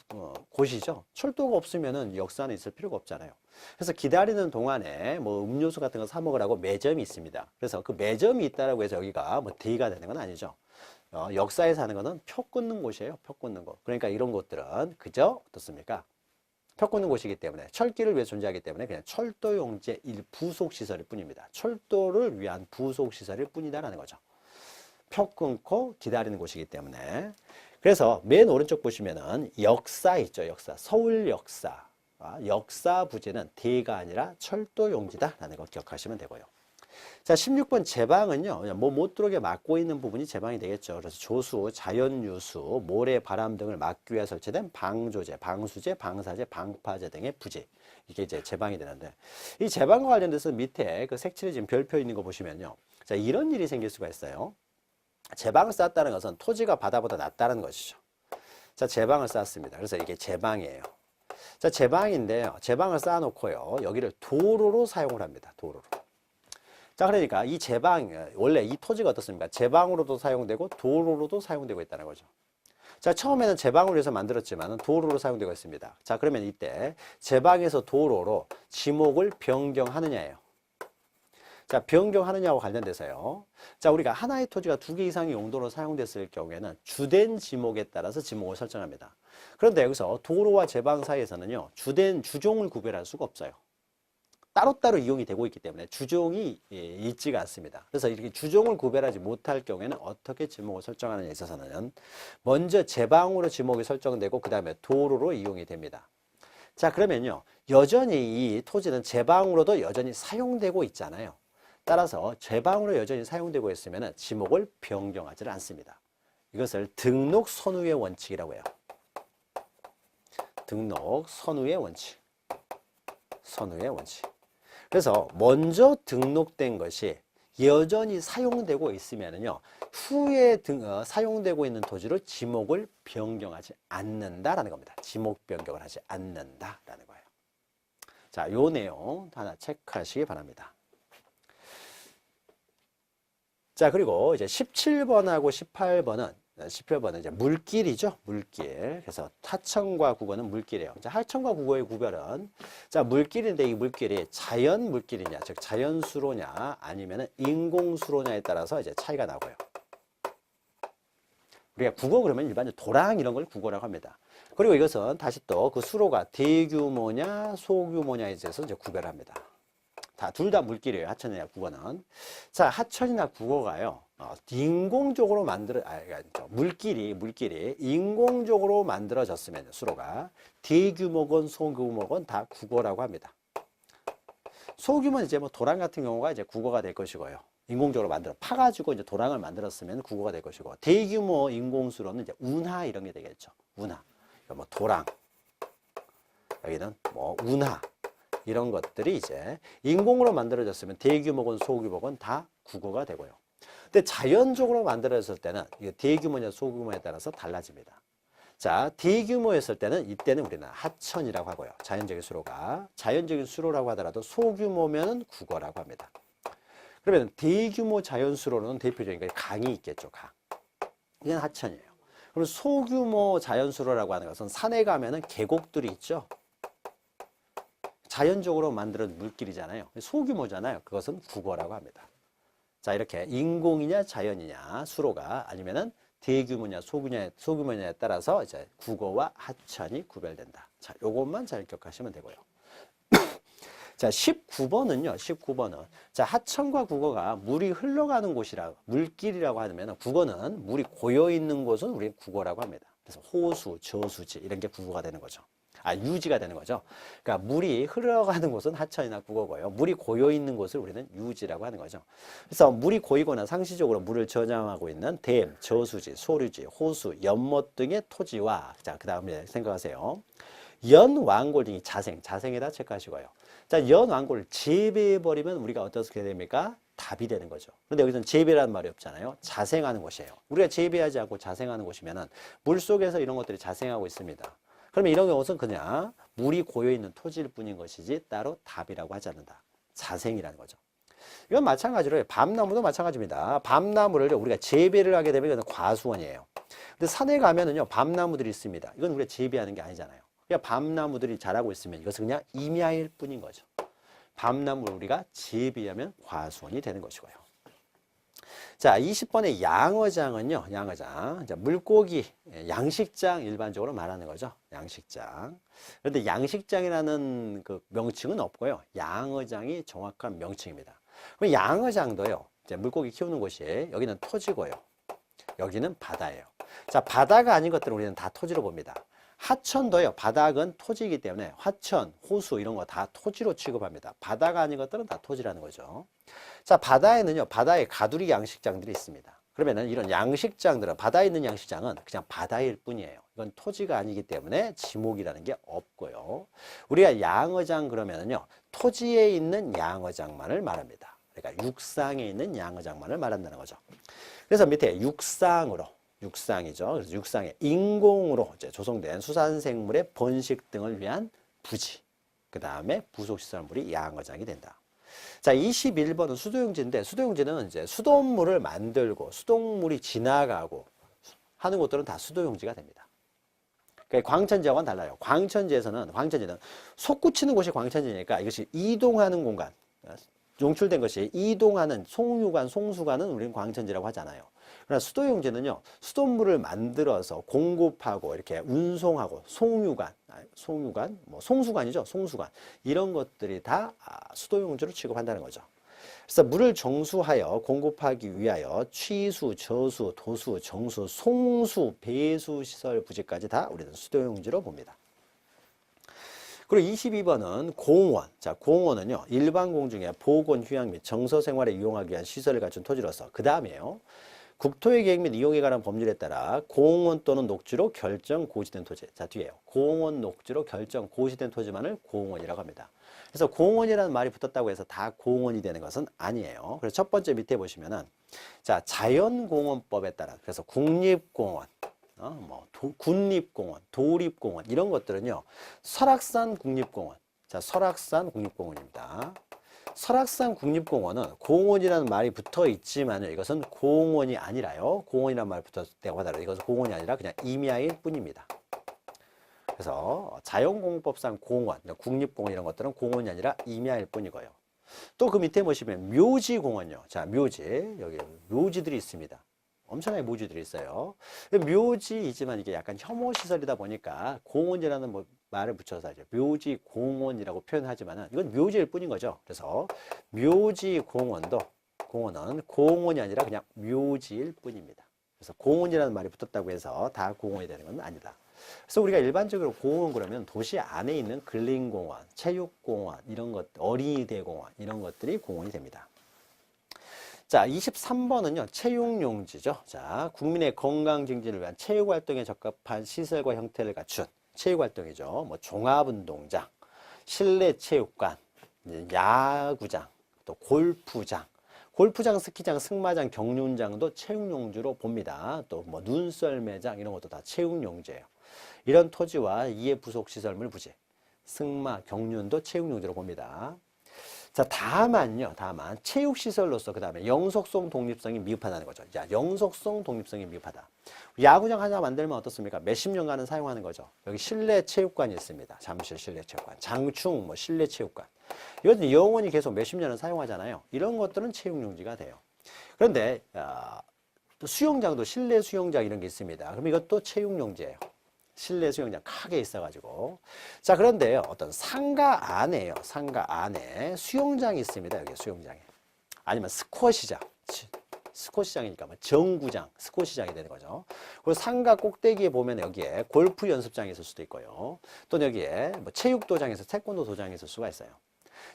곳이죠. 철도가 없으면은 역사는 있을 필요가 없잖아요. 그래서 기다리는 동안에 뭐 음료수 같은 거 사 먹으라고 매점이 있습니다. 그래서 그 매점이 있다라고 해서 여기가 뭐 대의가 되는 건 아니죠. 역사에 사는 거는 표 끊는 곳이에요. 표 끊는 곳. 그러니까 이런 곳들은 그저 어떻습니까? 표 끊는 곳이기 때문에 철길을 위해 존재하기 때문에 그냥 철도 용지의 부속시설일 뿐입니다. 철도를 위한 부속시설일 뿐이다라는 거죠. 표 끊고 기다리는 곳이기 때문에. 그래서 맨 오른쪽 보시면은 역사 있죠. 역사. 서울 역사. 역사 부지는 대가 아니라 철도 용지다라는 거 기억하시면 되고요. 자, 16번 제방은요. 뭐 못 들어오게 막고 있는 부분이 제방이 되겠죠. 그래서 조수, 자연유수, 모래, 바람 등을 막기 위해 설치된 방조제, 방수제, 방사제, 방파제 등의 부지. 이게 이제 제방이 되는데 이 제방과 관련돼서 밑에 그 색칠에 지금 별표 있는 거 보시면요. 자, 이런 일이 생길 수가 있어요. 제방을 쌓았다는 것은 토지가 바다보다 낮다는 것이죠. 자, 제방을 쌓았습니다. 그래서 이게 제방이에요. 자, 제방인데요. 제방을 쌓아놓고요. 여기를 도로로 사용을 합니다. 도로로. 자, 그러니까 이 제방, 원래 이 토지가 어떻습니까? 제방으로도 사용되고 도로로도 사용되고 있다는 거죠. 자, 처음에는 제방을 위해서 만들었지만 도로로 사용되고 있습니다. 자, 그러면 이때 제방에서 도로로 지목을 변경하느냐예요. 자, 변경하느냐와 관련돼서요. 자, 우리가 하나의 토지가 2개 이상의 용도로 사용됐을 경우에는 주된 지목에 따라서 지목을 설정합니다. 그런데 여기서 도로와 제방 사이에서는요. 주종을 구별할 수가 없어요. 따로따로 이용이 되고 있기 때문에 주종이 있지가 않습니다. 그래서 이렇게 주종을 구별하지 못할 경우에는 어떻게 지목을 설정하느냐에 있어서는 먼저 제방으로 지목이 설정되고 그 다음에 도로로 이용이 됩니다. 자, 그러면요. 여전히 이 토지는 제방으로도 여전히 사용되고 있잖아요. 따라서 제방으로 여전히 사용되고 있으면 지목을 변경하지 않습니다. 이것을 등록 선후의 원칙이라고 해요. 등록 선후의 원칙. 선후의 원칙. 그래서 먼저 등록된 것이 여전히 사용되고 있으면은요, 후에 사용되고 있는 토지로 지목을 변경하지 않는다라는 겁니다. 지목 변경을 하지 않는다라는 거예요. 자, 요 내용 하나 체크하시기 바랍니다. 자, 그리고 이제 17번하고 18번은 이제 물길이죠. 물길. 그래서 하천과 국어는 물길이에요. 자, 하천과 국어의 구별은, 자, 물길인데 이 물길이 자연 물길이냐, 즉 자연수로냐, 아니면은 인공수로냐에 따라서 이제 차이가 나고요. 우리가 국어 그러면 일반적으로 도랑 이런 걸 국어라고 합니다. 그리고 이것은 다시 또 그 수로가 대규모냐, 소규모냐에 대해서 이제 구별합니다. 둘 다 물길이에요. 하천이나 국어는. 자, 하천이나 국어가요. 인공적으로 물길이 인공적으로 만들어졌으면 수로가 대규모건 소규모건 다 국어라고 합니다. 소규모는 이제 뭐 도랑 같은 경우가 이제 국어가 될 것이고요. 인공적으로 파가지고 이제 도랑을 만들었으면 국어가 될 것이고, 대규모 인공수로는 이제 운하 이런 게 되겠죠. 운하. 뭐 도랑. 여기는 뭐 운하. 이런 것들이 이제 인공으로 만들어졌으면 대규모건 소규모건 다 국어가 되고요. 근데 자연적으로 만들어졌을 때는 대규모냐 소규모에 따라서 달라집니다. 자, 대규모였을 때는 이때는 우리는 하천이라고 하고요. 자연적인 수로라고 하더라도 소규모면은 국어라고 합니다. 그러면 대규모 자연수로는 대표적인 게 강이 있겠죠. 강. 이건 하천이에요. 그럼 소규모 자연수로라고 하는 것은 산에 가면은 계곡들이 있죠. 자연적으로 만들어진 물길이잖아요. 소규모잖아요. 그것은 국어라고 합니다. 자, 이렇게 인공이냐 자연이냐 수로가 아니면은 대규모냐 소규모냐에 따라서 이제 국어와 하천이 구별된다. 자, 요것만 잘 기억하시면 되고요. 자, 19번은 자, 하천과 국어가 물이 흘러가는 물길이라고 하면 국어는 물이 고여 있는 곳은 우리 국어라고 합니다. 그래서 호수, 저수지 이런 게 국어가 되는 거죠. 유지가 되는 거죠. 그러니까 물이 흘러가는 곳은 하천이나 국어고요. 물이 고여 있는 곳을 우리는 유지라고 하는 거죠. 그래서 물이 고이거나 상시적으로 물을 저장하고 있는 댐, 저수지, 소류지, 호수, 연못 등의 토지와, 자, 그 다음에 생각하세요. 연왕골 등이 자생에다 체크하시고요. 자, 연왕골을 재배해버리면 우리가 어떻게 됩니까? 답이 되는 거죠. 그런데 여기서는 재배라는 말이 없잖아요. 자생하는 곳이에요. 우리가 재배하지 않고 자생하는 곳이면은 물 속에서 이런 것들이 자생하고 있습니다. 그러면 이런 경우는 그냥 물이 고여있는 토지일 뿐인 것이지 따로 답이라고 하지 않는다. 자생이라는 거죠. 이건 마찬가지로 밤나무도 마찬가지입니다. 밤나무를 우리가 재배를 하게 되면 이건 과수원이에요. 근데 산에 가면은요, 밤나무들이 있습니다. 이건 우리가 재배하는 게 아니잖아요. 그냥 밤나무들이 자라고 있으면 이것은 그냥 임야일 뿐인 거죠. 밤나무를 우리가 재배하면 과수원이 되는 것이고요. 자, 20번의 양어장은요, 양어장. 자, 물고기, 양식장 일반적으로 말하는 거죠. 양식장. 그런데 양식장이라는 그 명칭은 없고요. 양어장이 정확한 명칭입니다. 그럼 양어장도요, 이제 물고기 키우는 곳이 여기는 토지고요. 여기는 바다예요. 자, 바다가 아닌 것들은 우리는 다 토지로 봅니다. 하천도요, 바닥은 토지이기 때문에 하천, 호수 이런 거 다 토지로 취급합니다. 바다가 아닌 것들은 다 토지라는 거죠. 자, 바다에는요, 바다에 가두리 양식장들이 있습니다. 그러면은 이런 양식장들은, 바다에 있는 양식장은 그냥 바다일 뿐이에요. 이건 토지가 아니기 때문에 지목이라는 게 없고요. 우리가 양어장 그러면은요, 토지에 있는 양어장만을 말합니다. 그러니까 육상에 있는 양어장만을 말한다는 거죠. 그래서 밑에 육상이죠. 그래서 육상에 인공으로 이제 조성된 수산생물의 번식 등을 위한 부지, 그 다음에 부속시설물이 양어장이 된다. 자, 21번은 수도용지인데, 수도용지는 이제 수돗물을 만들고 수돗물이 지나가고 하는 곳들은 다 수도용지가 됩니다. 그러니까 광천지하고는 달라요. 광천지는 솟구치는 곳이 광천지니까 이것이 이동하는 공간, 용출된 것이 이동하는 송유관, 송수관은 우리는 광천지라고 하잖아요. 그러나 수도용지는요, 수돗물을 만들어서 공급하고 이렇게 운송하고 송수관이죠. 송수관. 이런 것들이 다 수도용지로 취급한다는 거죠. 그래서 물을 정수하여 공급하기 위하여 취수, 저수, 도수, 정수, 송수, 배수 시설 부지까지 다 우리는 수도용지로 봅니다. 그리고 22번은 공원. 자, 공원은요, 일반 공중에 보건, 휴양 및 정서 생활에 이용하기 위한 시설을 갖춘 토지로서, 그 다음에요, 국토의 계획 및 이용에 관한 법률에 따라 공원 또는 녹지로 결정 고지된 토지. 자, 뒤에요. 공원, 녹지로 결정 고지된 토지만을 공원이라고 합니다. 그래서 공원이라는 말이 붙었다고 해서 다 공원이 되는 것은 아니에요. 그래서 첫 번째 밑에 보시면은 자, 자연공원법에 따라 그래서 국립공원, 군립공원, 도립공원 이런 것들은요. 설악산 국립공원. 자, 설악산 국립공원입니다. 설악산 국립공원은 공원이라는 말이 붙어 있지만 이것은 공원이 아니라요. 공원이라는 말이 붙었다고 하더라도 이것은 공원이 아니라 그냥 임야일 뿐입니다. 그래서 자연공원법상 공원, 국립공원 이런 것들은 공원이 아니라 임야일 뿐이고요. 또 그 밑에 보시면 묘지공원요. 자, 묘지. 여기 묘지들이 있습니다. 엄청나게 묘지들이 있어요. 묘지이지만 이게 약간 혐오시설이다 보니까 공원이라는 말을 붙여서 이제 묘지공원이라고 표현하지만은 이건 묘지일 뿐인 거죠. 그래서 묘지공원도 공원은 공원이 아니라 그냥 묘지일 뿐입니다. 그래서 공원이라는 말이 붙었다고 해서 다 공원이 되는 건 아니다. 그래서 우리가 일반적으로 공원 그러면 도시 안에 있는 근린공원, 체육공원, 이런 것, 어린이대공원 이런 것들이 공원이 됩니다. 자, 23번은요, 체육용지죠. 자, 국민의 건강 증진을 위한 체육활동에 적합한 시설과 형태를 갖춘 체육활동이죠. 뭐, 종합운동장, 실내체육관, 야구장, 또 골프장, 스키장, 승마장, 경륜장도 체육용지로 봅니다. 또 뭐, 눈썰매장, 이런 것도 다 체육용지예요. 이런 토지와 이에 부속 시설물 부지, 승마, 경륜도 체육용지로 봅니다. 자, 다만 체육시설로서 그 다음에 영속성 독립성이 미흡하다는 거죠. 자, 영속성 독립성이 미흡하다. 야구장 하나 만들면 어떻습니까? 몇십 년간은 사용하는 거죠. 여기 실내체육관이 있습니다. 잠실 실내체육관, 장충 뭐 실내체육관. 이것은 영원히 계속 몇십 년은 사용하잖아요. 이런 것들은 체육용지가 돼요. 그런데 또 수영장도 실내 수영장 이런 게 있습니다. 그럼 이것도 체육용지예요. 실내 수영장 크게 있어가지고. 자, 그런데 어떤 상가 안에요. 상가 안에 수영장이 있습니다. 여기 수영장에. 아니면 스쿼시장. 스쿼시장이니까 뭐 정구장, 스쿼시장이 되는 거죠. 그리고 상가 꼭대기에 보면 여기에 골프 연습장이 있을 수도 있고요. 또 여기에 뭐 체육도장에서 태권도 도장이 있을 수가 있어요.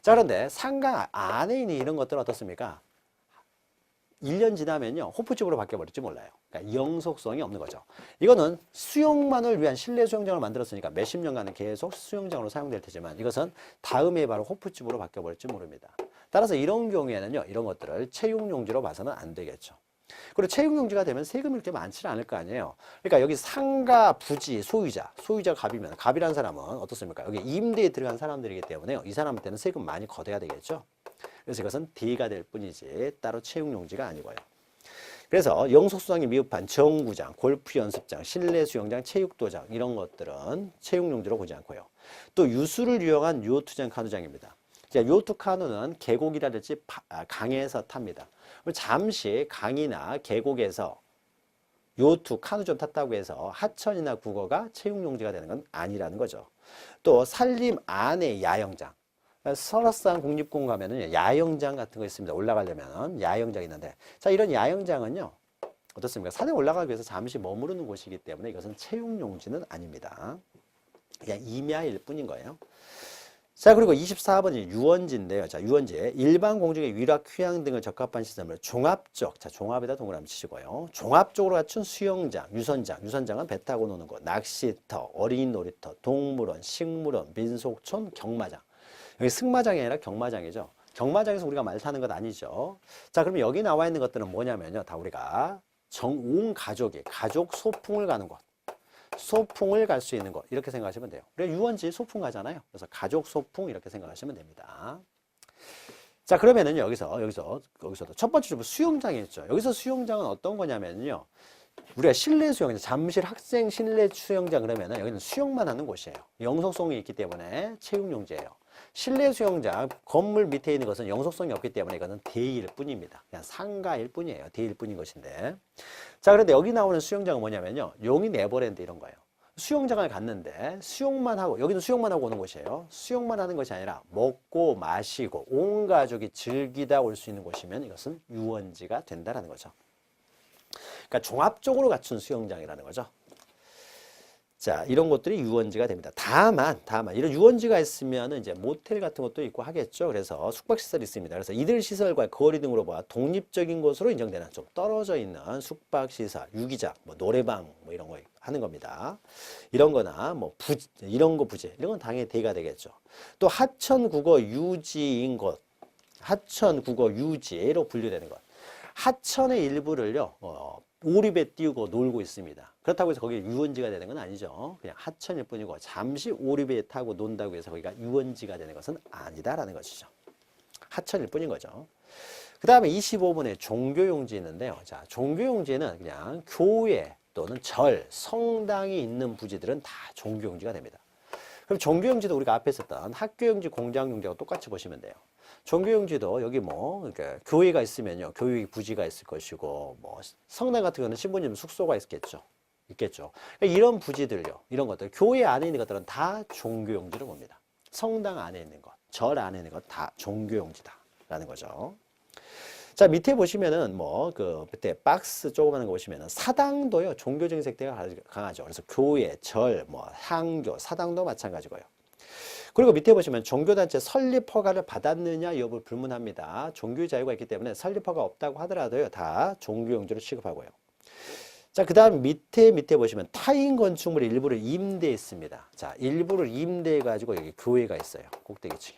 자, 그런데 상가 안에 있는 이런 것들은 어떻습니까? 1년 지나면요, 호프집으로 바뀌어버릴지 몰라요. 그러니까 영속성이 없는 거죠. 이거는 수영만을 위한 실내 수영장을 만들었으니까 몇십 년간은 계속 수영장으로 사용될 테지만 이것은 다음에 바로 호프집으로 바뀌어버릴지 모릅니다. 따라서 이런 경우에는요, 이런 것들을 체육용지로 봐서는 안 되겠죠. 그리고 체육용지가 되면 세금이 그렇게 많지 않을 거 아니에요. 그러니까 여기 상가, 부지, 소유자가 갑이면, 갑이라는 사람은 어떻습니까? 여기 임대에 들어간 사람들이기 때문에요. 이 사람한테는 세금 많이 걷어야 되겠죠. 그래서 이것은 대가 될 뿐이지 따로 체육용지가 아니고요. 그래서 영속성이 미흡한 정구장, 골프 연습장, 실내 수영장, 체육도장 이런 것들은 체육용지로 보지 않고요. 또 유수를 이용한 요트장, 카누장입니다. 자, 요트 카누는 계곡이라든지 강에서 탑니다. 잠시 강이나 계곡에서 요트, 카누 좀 탔다고 해서 하천이나 국어가 체육용지가 되는 건 아니라는 거죠. 또 산림 안에 야영장. 설악산 국립공원 가면은 야영장 같은 거 있습니다. 올라가려면 야영장이 있는데, 자, 이런 야영장은요, 어떻습니까? 산에 올라가기 위해서 잠시 머무르는 곳이기 때문에 이것은 체육용지는 아닙니다. 그냥 임야일 뿐인 거예요. 자, 그리고 24번이 유원지인데요. 자, 유원지. 일반 공중의 위락, 휴양 등을 적합한 시설물 종합적. 자, 종합에다 동그라미 치시고요. 종합적으로 갖춘 수영장, 유선장은 배 타고 노는 곳, 낚시터, 어린이 놀이터, 동물원, 식물원, 민속촌, 경마장. 여기 승마장이 아니라 경마장이죠. 경마장에서 우리가 말 타는 것 아니죠. 자, 그러면 여기 나와 있는 것들은 뭐냐면요. 다 우리가 온 가족이 가족 소풍을 가는 곳. 소풍을 갈 수 있는 것. 이렇게 생각하시면 돼요. 우리가 유원지 소풍 가잖아요. 그래서 가족 소풍 이렇게 생각하시면 됩니다. 자, 그러면은 여기서도 첫 번째로 수영장이 있죠. 여기서 수영장은 어떤 거냐면요. 우리가 실내 수영장, 잠실 학생 실내 수영장 그러면은 여기는 수영만 하는 곳이에요. 영속성이 있기 때문에 체육용지예요. 실내 수영장 건물 밑에 있는 것은 영속성이 없기 때문에 이거는 대일 뿐입니다. 그냥 상가일 뿐이에요. 대일 뿐인 것인데. 자, 그런데 여기 나오는 수영장은 뭐냐면요. 용인 에버랜드 이런 거예요. 수영장을 갔는데 수영만 하고, 여기는 수영만 하고 오는 곳이에요. 수영만 하는 것이 아니라 먹고 마시고 온 가족이 즐기다 올 수 있는 곳이면 이것은 유원지가 된다라는 거죠. 그러니까 종합적으로 갖춘 수영장이라는 거죠. 자, 이런 것들이 유원지가 됩니다. 다만 이런 유원지가 있으면 이제 모텔 같은 것도 있고 하겠죠. 그래서 숙박시설이 있습니다. 그래서 이들 시설과 거리 등으로 봐 독립적인 곳으로 인정되는 좀 떨어져 있는 숙박시설, 유기장, 뭐 노래방 뭐 이런 거 하는 겁니다. 이런 거나 뭐 이런 거 부재, 이런 건 당연히 대가 되겠죠. 또 하천국어 유지인 것, 하천국어 유지로 분류되는 것. 하천의 일부를요, 오립에 띄우고 놀고 있습니다. 그렇다고 해서 거기에 유원지가 되는 건 아니죠. 그냥 하천일 뿐이고 잠시 오립에 타고 논다고 해서 거기가 유원지가 되는 것은 아니다라는 것이죠. 하천일 뿐인 거죠. 그 다음에 25번에 종교용지 있는데요. 자, 종교용지는 그냥 교회 또는 절, 성당이 있는 부지들은 다 종교용지가 됩니다. 그럼 종교용지도 우리가 앞에 썼던 학교용지, 공장용지하고 똑같이 보시면 돼요. 종교용지도 여기 뭐 그러니까 교회가 있으면요, 교회 부지가 있을 것이고, 뭐 성당 같은 경우는 신부님 숙소가 있겠죠. 그러니까 이런 부지들요, 이런 것들 교회 안에 있는 것들은 다 종교용지로 봅니다. 성당 안에 있는 것, 절 안에 있는 것 다 종교용지다라는 거죠. 자, 밑에 보시면은 뭐 그 밑에 박스 조그마한 거 보시면은 사당도요, 종교적인 색대가 강하죠. 그래서 교회, 절, 뭐 향교, 사당도 마찬가지고요. 그리고 밑에 보시면 종교단체 설립 허가를 받았느냐 여부를 불문합니다. 종교의 자유가 있기 때문에 설립 허가 없다고 하더라도요, 다 종교용지로 취급하고요. 자, 그 다음 밑에 보시면 타인 건축물의 일부를 임대했습니다. 자, 일부를 임대해가지고 여기 교회가 있어요. 꼭대기층에.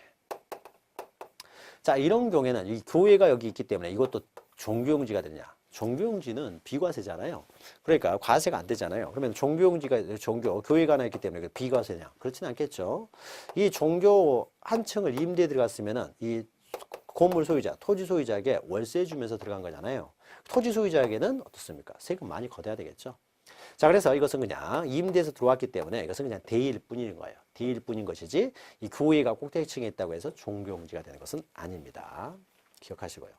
자, 이런 경우에는 이 교회가 여기 있기 때문에 이것도 종교용지가 되냐? 종교용지는 비과세잖아요. 그러니까 과세가 안 되잖아요. 그러면 교회가 하나 있기 때문에 비과세냐? 그렇지는 않겠죠. 이 종교 한 층을 임대에 들어갔으면은 이 건물 소유자, 토지 소유자에게 월세 주면서 들어간 거잖아요. 토지 소유자에게는 어떻습니까? 세금 많이 걷어야 되겠죠. 자, 그래서 이것은 그냥 임대에서 들어왔기 때문에 이것은 그냥 대일 뿐인 거예요. 대일 뿐인 것이지 이 교회가 꼭대기층에 있다고 해서 종교용지가 되는 것은 아닙니다. 기억하시고요.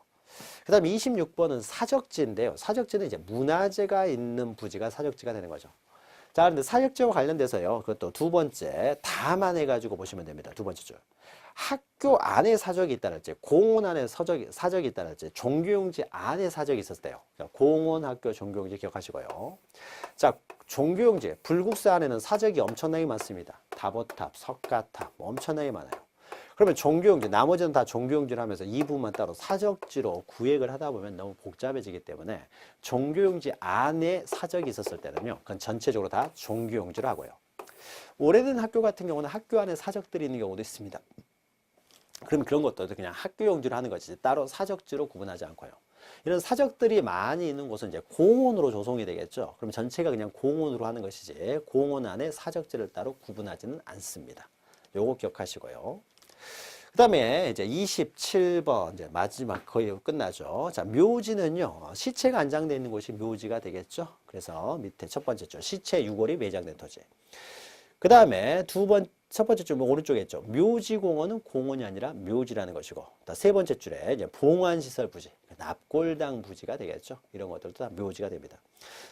그 다음에 26번은 사적지인데요. 사적지는 이제 문화재가 있는 부지가 사적지가 되는 거죠. 자, 그런데 사적지와 관련돼서요, 그것도 두 번째 다만 해가지고 보시면 됩니다. 두 번째 줄. 학교 안에 사적이 있다랄지, 공원 안에 사적이 있다랄지, 종교용지 안에 사적이 있었을 때요. 공원, 학교, 종교용지 기억하시고요. 자, 종교용지, 불국사 안에는 사적이 엄청나게 많습니다. 다보탑, 석가탑, 엄청나게 많아요. 그러면 종교용지, 나머지는 다 종교용지를 하면서 이 부분만 따로 사적지로 구획을 하다 보면 너무 복잡해지기 때문에 종교용지 안에 사적이 있었을 때는요, 그건 전체적으로 다 종교용지로 하고요. 오래된 학교 같은 경우는 학교 안에 사적들이 있는 경우도 있습니다. 그러면 그런 것도 그냥 학교용지로 하는 것이지 따로 사적지로 구분하지 않고요. 이런 사적들이 많이 있는 곳은 이제 공원으로 조성이 되겠죠. 그럼 전체가 그냥 공원으로 하는 것이지 공원 안에 사적지를 따로 구분하지는 않습니다. 요거 기억하시고요. 그 다음에 이제 27번, 이제 마지막 거의 끝나죠. 자, 묘지는요, 시체가 안장되어 있는 곳이 묘지가 되겠죠. 그래서 밑에 첫 번째 줄, 시체 유골이 매장된 토지. 그 다음에 첫 번째 줄 오른쪽에 있죠. 묘지공원은 공원이 아니라 묘지라는 것이고, 세 번째 줄에 이제 봉안시설 부지, 납골당 부지가 되겠죠. 이런 것들도 다 묘지가 됩니다.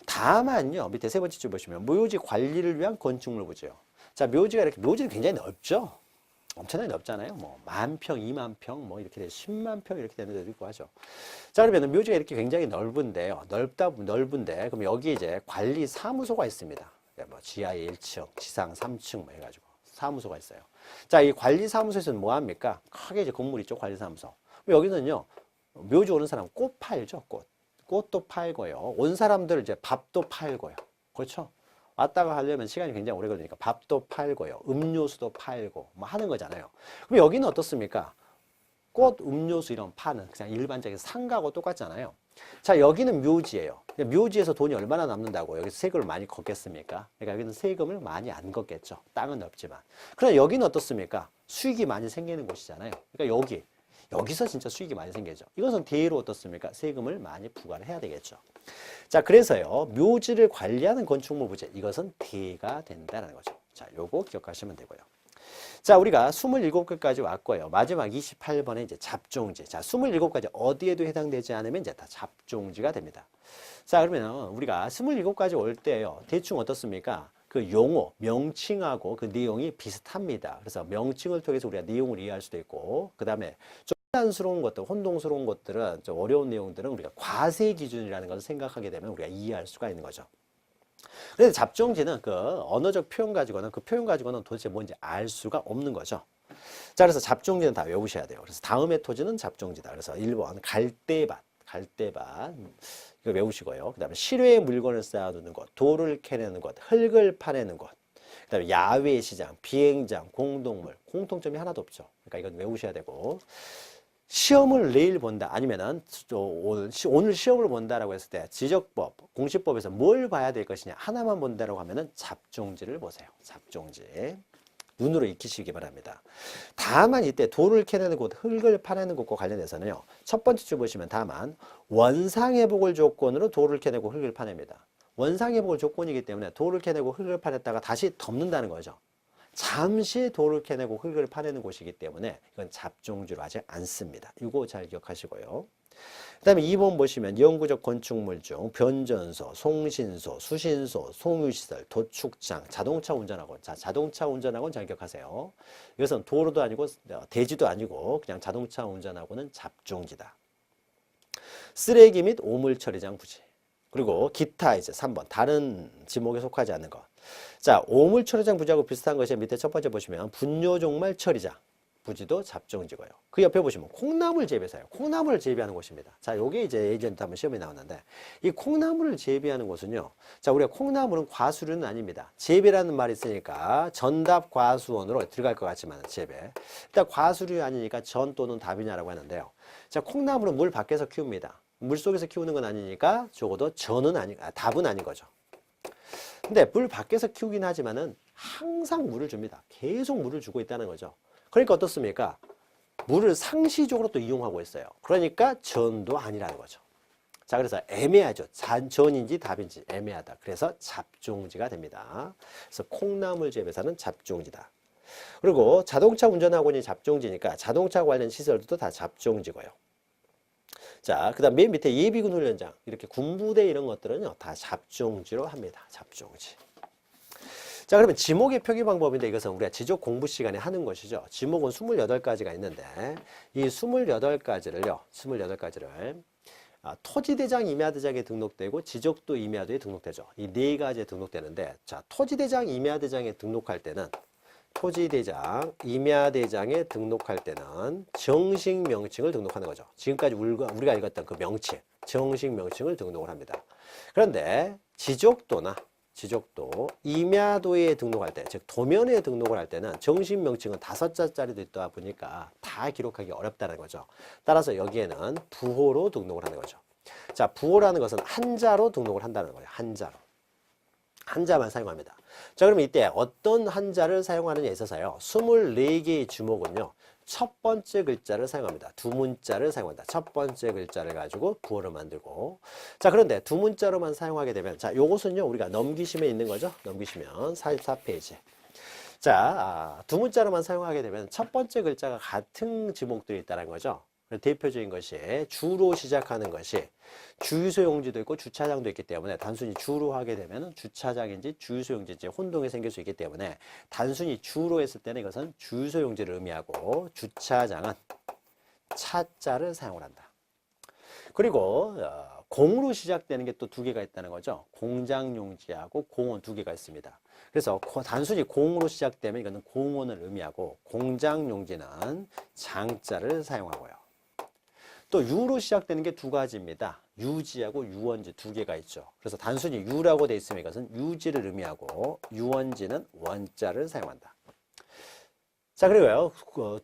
다만요, 밑에 세 번째 줄 보시면 묘지 관리를 위한 건축물 부지요. 자, 묘지는 굉장히 넓죠. 엄청나게 넓잖아요. 뭐 10,000평, 20,000평, 뭐 이렇게 100,000평 이렇게 되는 데도 있고 하죠. 자, 그러면 묘지가 이렇게 굉장히 넓은데요. 넓은데 그럼 여기 이제 관리 사무소가 있습니다. 뭐 지하에 1층, 지상 3층 뭐 해가지고 사무소가 있어요. 자, 이 관리 사무소에서는 뭐 합니까? 크게 이제 건물 있죠, 관리 사무소. 여기는요, 묘지 오는 사람 꽃 팔죠, 꽃도 팔고요. 온 사람들 이제 밥도 팔고요. 그렇죠? 왔다가 하려면 시간이 굉장히 오래 걸리니까 밥도 팔고요. 음료수도 팔고 뭐 하는 거잖아요. 그럼 여기는 어떻습니까? 꽃, 음료수 이런 파는 그냥 일반적인 상가하고 똑같잖아요. 자, 여기는 묘지예요. 묘지에서 돈이 얼마나 남는다고 여기서 세금을 많이 걷겠습니까? 그러니까 여기는 세금을 많이 안 걷겠죠. 땅은 없지만. 그러나 여기는 어떻습니까? 수익이 많이 생기는 곳이잖아요. 그러니까 여기서 진짜 수익이 많이 생기죠. 이것은 대로 어떻습니까? 세금을 많이 부과를 해야 되겠죠. 자, 그래서요, 묘지를 관리하는 건축물 부지, 이것은 대가 된다는 거죠. 자, 요거 기억하시면 되고요. 자, 우리가 27개까지 왔고요. 마지막 28번에 이제 잡종지. 자, 27가지 어디에도 해당되지 않으면 이제 다 잡종지가 됩니다. 자, 그러면 우리가 27가지 올 때요, 대충 어떻습니까? 그 용어, 명칭하고 그 내용이 비슷합니다. 그래서 명칭을 통해서 우리가 내용을 이해할 수도 있고, 그 다음에 좀 혼란스러운 것들, 혼동스러운 것들은, 좀 어려운 내용들은 우리가 과세 기준이라는 것을 생각하게 되면 우리가 이해할 수가 있는 거죠. 그런데 잡종지는 그 언어적 표현 가지고는 그 표현 가지고는 도대체 뭔지 알 수가 없는 거죠. 자, 그래서 잡종지는 다 외우셔야 돼요. 그래서 다음의 토지는 잡종지다. 그래서 1번 갈대밭, 갈대밭 이거 외우시고요. 그다음에 실외에 물건을 쌓아두는 곳, 돌을 캐내는 곳, 흙을 파내는 곳. 그다음에 야외 시장, 비행장, 공동물, 공통점이 하나도 없죠. 그러니까 이건 외우셔야 되고. 시험을 내일 본다 아니면은 오늘 시험을 본다라고 했을 때 지적법, 공시법에서 뭘 봐야 될 것이냐 하나만 본다라고 하면은 잡종지를 보세요. 잡종지. 눈으로 익히시기 바랍니다. 다만 이때 돌을 캐내는 곳, 흙을 파내는 곳과 관련해서는요. 첫 번째 줄 보시면 다만 원상회복을 조건으로 돌을 캐내고 흙을 파냅니다. 원상회복을 조건이기 때문에 돌을 캐내고 흙을 파냈다가 다시 덮는다는 거죠. 잠시 돌을 캐내고 흙을 파내는 곳이기 때문에 이건 잡종지로 하지 않습니다. 이거 잘 기억하시고요. 그 다음에 2번 보시면 영구적 건축물 중 변전소, 송신소, 수신소, 송유시설, 도축장, 자동차 운전학원. 자, 자동차 운전학원 잘 기억하세요. 이것은 도로도 아니고 대지도 아니고 그냥 자동차 운전학원은 잡종지다. 쓰레기 및 오물 처리장 부지. 그리고 기타 이제 3번 다른 지목에 속하지 않는 것. 자, 오물 처리장 부지하고 비슷한 것이 밑에 첫 번째 보시면 분뇨 종말 처리장 부지도 잡종지고요. 그 옆에 보시면 콩나물 재배사요. 콩나물을 재배하는 곳입니다. 자, 요게 이제 예전에 한번 시험에 나왔는데 이 콩나물을 재배하는 곳은요. 자, 우리가 콩나물은 과수류는 아닙니다. 재배라는 말이 있으니까 전답 과수원으로 들어갈 것 같지만 재배. 일단 과수류 아니니까 전 또는 답이냐라고 하는데요. 자, 콩나물은 물 밖에서 키웁니다. 물 속에서 키우는 건 아니니까 적어도 답은 아닌 거죠. 근데 물 밖에서 키우긴 하지만은 항상 물을 줍니다. 계속 물을 주고 있다는 거죠. 그러니까 어떻습니까? 물을 상시적으로 또 이용하고 있어요. 그러니까 전도 아니라는 거죠. 자, 그래서 애매하죠. 전인지 답인지 애매하다. 그래서 잡종지가 됩니다. 그래서 콩나물 재배사는 잡종지다. 그리고 자동차 운전학원이 잡종지니까 자동차 관련 시설도 다 잡종지고요. 자, 그 다음 맨 밑에 예비군 훈련장, 이렇게 군부대 이런 것들은요, 다 잡종지로 합니다. 잡종지. 자, 그러면 지목의 표기 방법인데 이것은 우리가 지적 공부 시간에 하는 것이죠. 지목은 28가지가 있는데 이 28가지를 토지대장 임야대장에 등록되고 지적도 임야도에 등록되죠. 이 네 가지에 등록되는데 자, 토지대장 임야대장에 등록할 때는 토지대장, 임야대장에 등록할 때는 정식 명칭을 등록하는 거죠. 지금까지 우리가 읽었던 그 명칭, 정식 명칭을 등록을 합니다. 그런데 지적도, 임야도에 등록할 때, 즉 도면에 등록을 할 때는 정식 명칭은 5자짜리도 있다 보니까 다 기록하기 어렵다는 거죠. 따라서 여기에는 부호로 등록을 하는 거죠. 자, 부호라는 것은 한자로 등록을 한다는 거예요. 한자로. 한자만 사용합니다. 자, 그러면 이때 어떤 한자를 사용하느냐에 있어서요. 24개의 주목은요. 첫 번째 글자를 사용합니다. 두 문자를 사용한다. 첫 번째 글자를 가지고 부호를 만들고. 자, 그런데 두 문자로만 사용하게 되면 자, 요것은요. 우리가 넘기시면 있는 거죠. 넘기시면 44페이지. 자, 두 문자로만 사용하게 되면 첫 번째 글자가 같은 지목들이 있다는 거죠. 대표적인 것이 주로 시작하는 것이 주유소용지도 있고 주차장도 있기 때문에 단순히 주로 하게 되면 주차장인지 주유소용지인지 혼동이 생길 수 있기 때문에 단순히 주로 했을 때는 이것은 주유소용지를 의미하고 주차장은 차자를 사용을 한다. 그리고 공으로 시작되는 게 또 두 개가 있다는 거죠. 공장용지하고 공원 두 개가 있습니다. 그래서 단순히 공으로 시작되면 이거는 공원을 의미하고 공장용지는 장자를 사용하고요. 또 유로 시작되는 게 두 가지입니다. 유지하고 유원지 두 개가 있죠. 그래서 단순히 유라고 돼 있으면 이것은 유지를 의미하고 유원지는 원자를 사용한다. 자, 그리고요.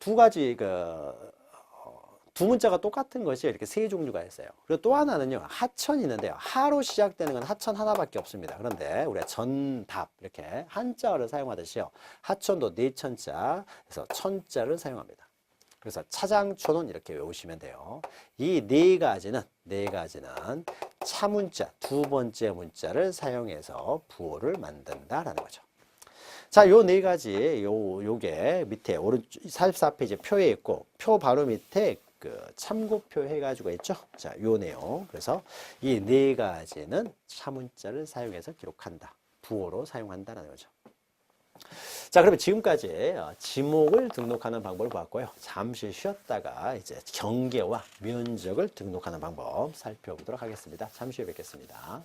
두 가지 두 문자가 똑같은 것이 이렇게 세 종류가 있어요. 그리고 또 하나는요. 하천이 있는데요. 하로 시작되는 건 하천 하나밖에 없습니다. 그런데 우리가 전답 이렇게 한자어를 사용하듯이요. 하천도 네천자, 그래서 천자를 사용합니다. 그래서 차장초는 이렇게 외우시면 돼요. 이 네 가지는 차문자, 두 번째 문자를 사용해서 부호를 만든다라는 거죠. 자, 요 네 가지, 요게 밑에 오른쪽 44페이지 표에 있고, 표 바로 밑에 그 참고표 해가지고 있죠. 자, 요 내용. 그래서 이 네 가지는 차문자를 사용해서 기록한다. 부호로 사용한다라는 거죠. 자, 그러면 지금까지 지목을 등록하는 방법을 봤고요. 잠시 쉬었다가 이제 경계와 면적을 등록하는 방법 살펴보도록 하겠습니다. 잠시 후에 뵙겠습니다.